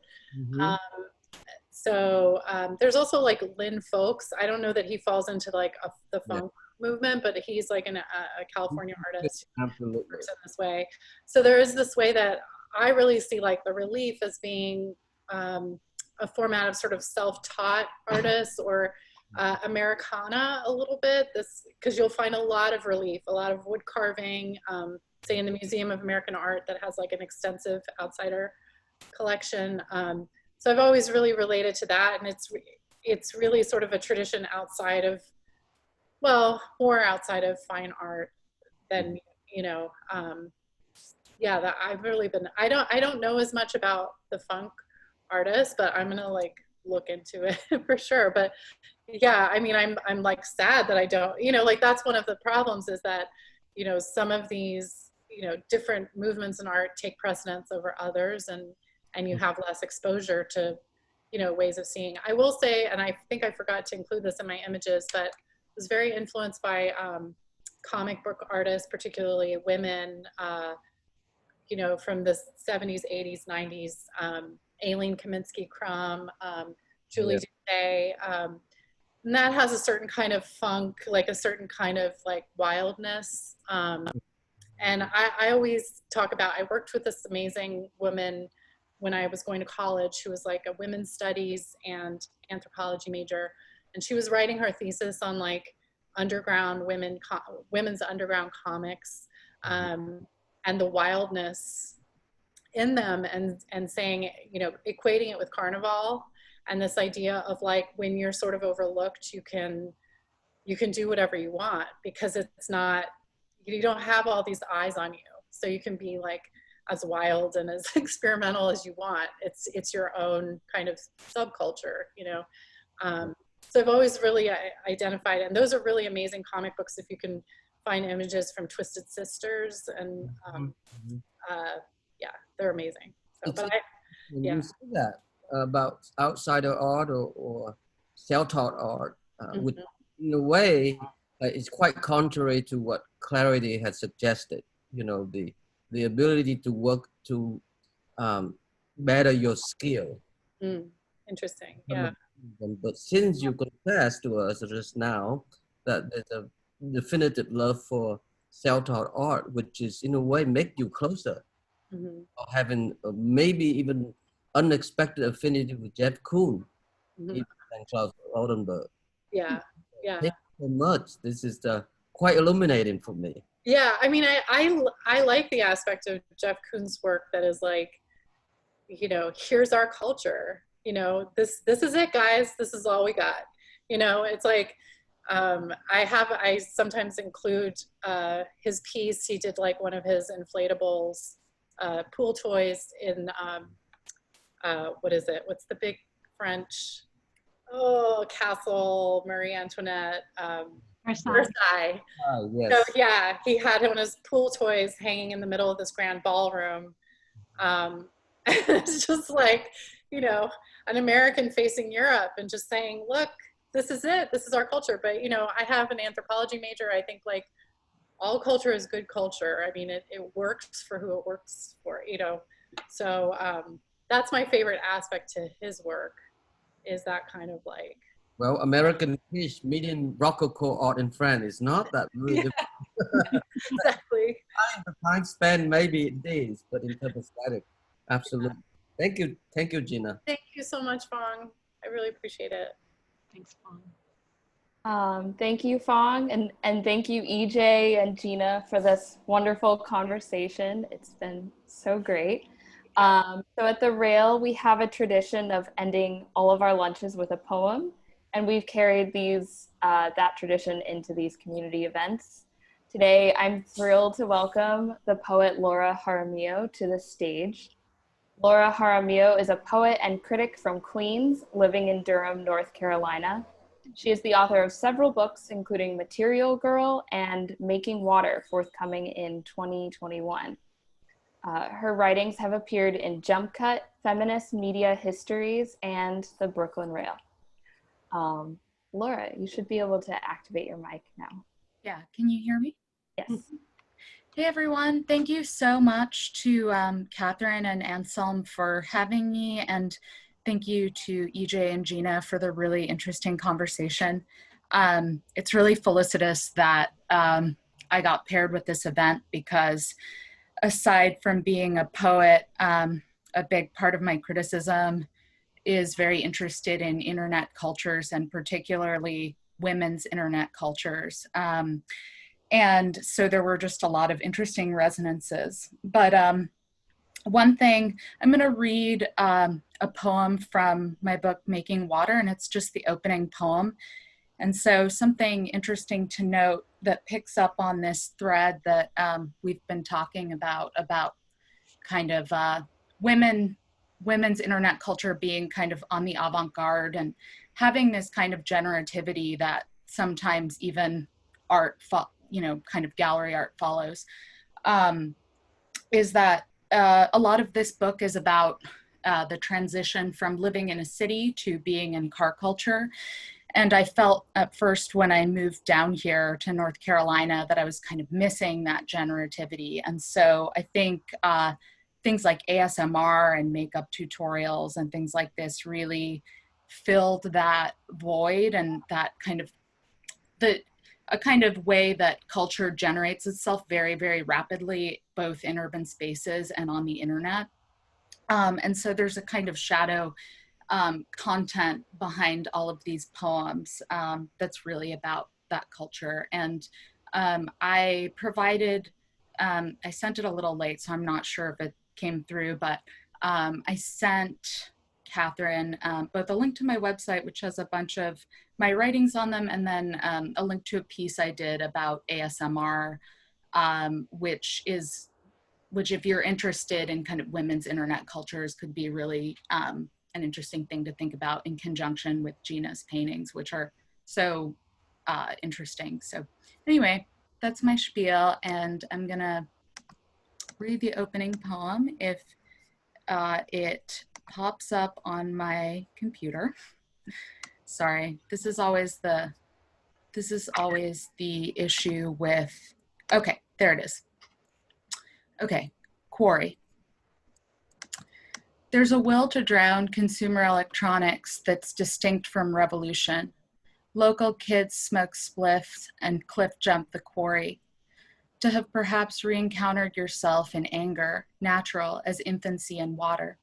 There's also like Lynn Folks. I don't know that he falls into like the funk movement, but he's like a California artist who works in this way. So there is this way that I really see like the relief as being a format of sort of self-taught artists, or Americana a little bit, because you'll find a lot of relief, a lot of wood carving, say in the Museum of American Art that has like an extensive outsider collection. So I've always really related to that, and it's really sort of a tradition outside of, well, more outside of fine art than, you know, yeah, that I've really been, I don't know as much about the funk artists, but I'm gonna like look into it for sure. But yeah, I mean, I'm like sad that I don't, you know, like that's one of the problems, is that, you know, some of these different movements in art take precedence over others, and you have less exposure to, ways of seeing. I will say, and I think I forgot to include this in my images, but I was very influenced by comic book artists, particularly women, from the 70s, 80s, 90s, Aileen Kaminsky-Crumb, Julie Doucet, and that has a certain kind of funk, like a certain kind of like wildness. And I always talk about, I worked with this amazing woman when I was going to college, who was like a women's studies and anthropology major. And she was writing her thesis on like women's underground comics, and the wildness in them, and saying, equating it with Carnival, and this idea of like, when you're sort of overlooked, you can do whatever you want, because it's not, you don't have all these eyes on you. So you can be like as wild and as experimental as you want. It's your own kind of subculture, So I've always really identified, and those are really amazing comic books if you can find images from Twisted Sisters, and they're amazing. So, but you see that about outsider art or self-taught art, which in a way is quite contrary to what Clarity had suggested. The ability to work to better your skill. Interesting. Yeah. But since you confessed to us just now that there's a definitive love for self-taught art, which is in a way make you closer, or having maybe even unexpected affinity with Jeff Koons and Klaus Oldenburg. Yeah. Thank you so much. This is quite illuminating for me. Yeah, I mean, I like the aspect of Jeff Koons' work that is like, here's our culture. This is it, guys. This is all we got. It's like, I sometimes include his piece. He did like one of his inflatables, pool toys in, what is it? What's the big French, castle, Marie Antoinette, Versailles. Yes. So yeah, he had one of his pool toys hanging in the middle of this grand ballroom. It's just like, an American facing Europe and just saying, look, this is it. This is our culture. But, I have an anthropology major. I think like all culture is good culture. I mean, it works for who it works for, So that's my favorite aspect to his work, is that kind of like, well, American fish meeting Rococo art in France is not that really different. Exactly. The time spent maybe it is, but in terms of aesthetic, absolutely. Thank you, Gina. Thank you so much, Fong. I really appreciate it. Thanks, Fong. Thank you, Fong, and thank you, EJ and Gina, for this wonderful conversation. It's been so great. So at the Rail, we have a tradition of ending all of our lunches with a poem, and we've carried that tradition into these community events. Today, I'm thrilled to welcome the poet Laura Jaramillo to the stage. Laura Jaramillo is a poet and critic from Queens, living in Durham, North Carolina. She is the author of several books, including Material Girl and Making Water, forthcoming in 2021. Her writings have appeared in Jump Cut, Feminist Media Histories, and the Brooklyn Rail. Laura, you should be able to activate your mic now. Yeah, can you hear me? Yes. Hey everyone, thank you so much to Catherine and Anselm for having me, and thank you to EJ and Gina for the really interesting conversation. It's really felicitous that I got paired with this event, because aside from being a poet, a big part of my criticism is very interested in internet cultures, and particularly women's internet cultures. And so there were just a lot of interesting resonances. But one thing, I'm gonna read a poem from my book, Making Water, and it's just the opening poem. And so something interesting to note that picks up on this thread that we've been talking about kind of women's internet culture being kind of on the avant-garde and having this kind of generativity that sometimes even art, kind of gallery art follows. is that a lot of this book is about the transition from living in a city to being in car culture. And I felt at first when I moved down here to North Carolina that I was kind of missing that generativity. And so I think things like ASMR and makeup tutorials and things like this really filled that void, and that kind of a kind of way that culture generates itself very, very rapidly, both in urban spaces and on the internet. And so there's a kind of shadow content behind all of these poems that's really about that culture. And I provided, I sent it a little late, so I'm not sure if it came through, but I sent Catherine both a link to my website, which has a bunch of my writings on them, and then a link to a piece I did about ASMR, which if you're interested in kind of women's internet cultures, could be really an interesting thing to think about in conjunction with Gina's paintings, which are so interesting. So anyway, that's my spiel, and I'm gonna read the opening poem if it pops up on my computer. Sorry, this is always the issue with, okay, there it is. Okay, quarry. There's a will to drown consumer electronics that's distinct from revolution. Local kids smoke spliffs and cliff jump the quarry. To have perhaps re-encountered yourself in anger, natural as infancy in water.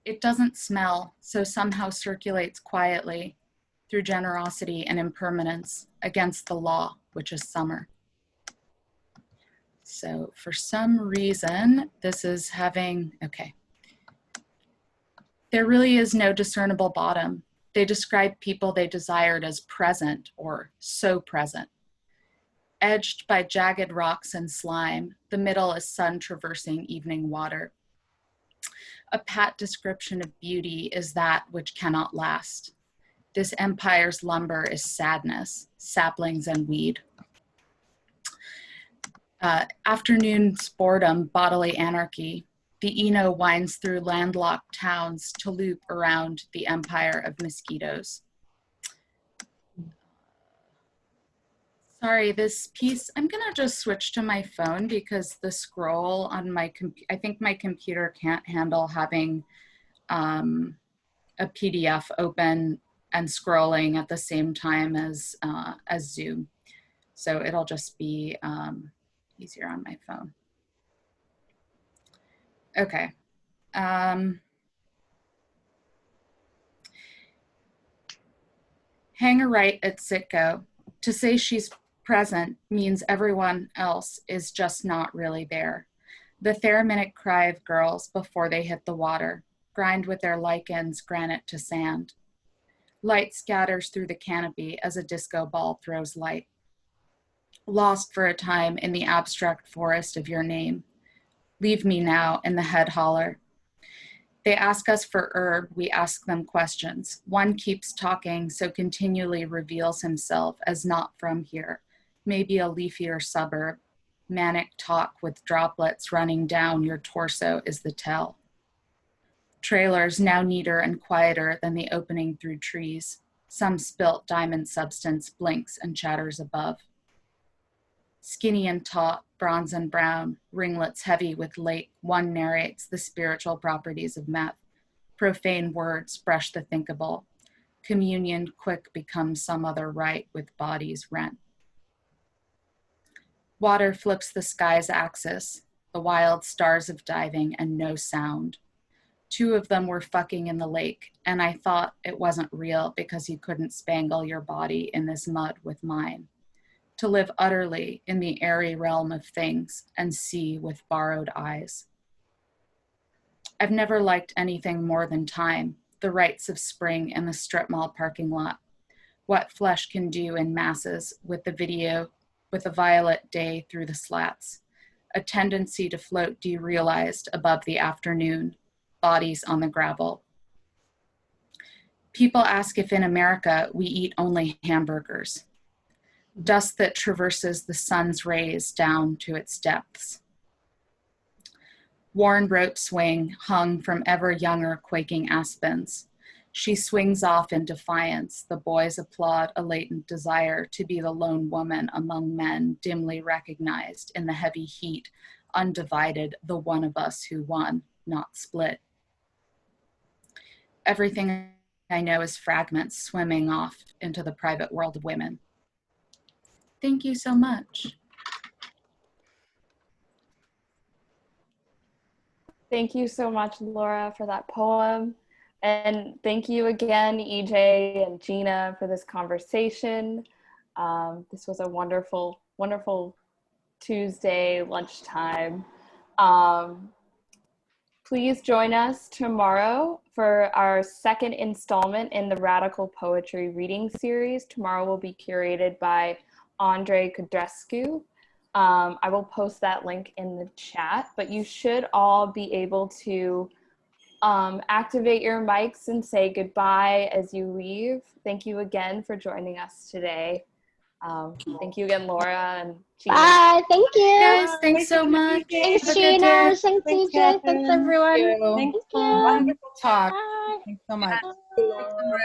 It doesn't smell, so somehow circulates quietly through generosity and impermanence against the law, which is summer. So for some reason, this is having, okay. There really is no discernible bottom. They describe people they desired as present or so present. Edged by jagged rocks and slime, the middle is sun traversing evening water. A pat description of beauty is that which cannot last. This empire's lumber is sadness, saplings and weed. Afternoon's boredom, bodily anarchy. The Eno winds through landlocked towns to loop around the empire of mosquitoes. Sorry, this piece, I'm gonna just switch to my phone because the scroll on my I think my computer can't handle having a PDF open and scrolling at the same time as Zoom. So it'll just be easier on my phone. Okay. Hang a right at Sitco. To say she's present means everyone else is just not really there. The thereminute cry of girls before they hit the water, grind with their lichens granite to sand. Light scatters through the canopy as a disco ball throws light. Lost for a time in the abstract forest of your name. Leave me now in the head holler. They ask us for herb, we ask them questions. One keeps talking, so continually reveals himself as not from here, maybe a leafier suburb. Manic talk with droplets running down your torso is the tell. Trailers now neater and quieter than the opening through trees. Some spilt diamond substance blinks and chatters above. Skinny and taut, bronze and brown, ringlets heavy with lake, one narrates the spiritual properties of meth. Profane words brush the thinkable. Communion quick becomes some other rite with bodies rent. Water flips the sky's axis, the wild stars of diving and no sound. Two of them were fucking in the lake, and I thought it wasn't real because you couldn't spangle your body in this mud with mine. To live utterly in the airy realm of things and see with borrowed eyes. I've never liked anything more than time, the rites of spring in the strip mall parking lot, what flesh can do in masses with a violet day through the slats, a tendency to float derealized above the afternoon, bodies on the gravel. People ask if in America we eat only hamburgers. dust that traverses the sun's rays down to its depths. Worn rope swing hung from ever younger quaking aspens. She swings off in defiance. The boys applaud a latent desire to be the lone woman among men dimly recognized in the heavy heat, undivided, the one of us who won, not split. Everything I know is fragments swimming off into the private world of women. Thank you so much. Thank you so much, Laura, for that poem. And thank you again, EJ and Gina, for this conversation. This was a wonderful, wonderful Tuesday lunchtime. Please join us tomorrow for our second installment in the Radical Poetry reading series. Tomorrow will be curated by Andre Kudrescu. I will post that link in the chat, but you should all be able to activate your mics and say goodbye as you leave. Thank you again for joining us today. Thank you again, Laura and Gina. Bye. Thank you. Yes, thanks so much. Thanks, Have a good Gina. day. Thanks, Thanks, EJ. Thanks, Catherine. everyone. Thank you. Thank you. Wonderful talk. Bye. Thanks so much. Laura.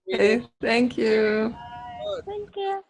Hey, thank you. Thank you.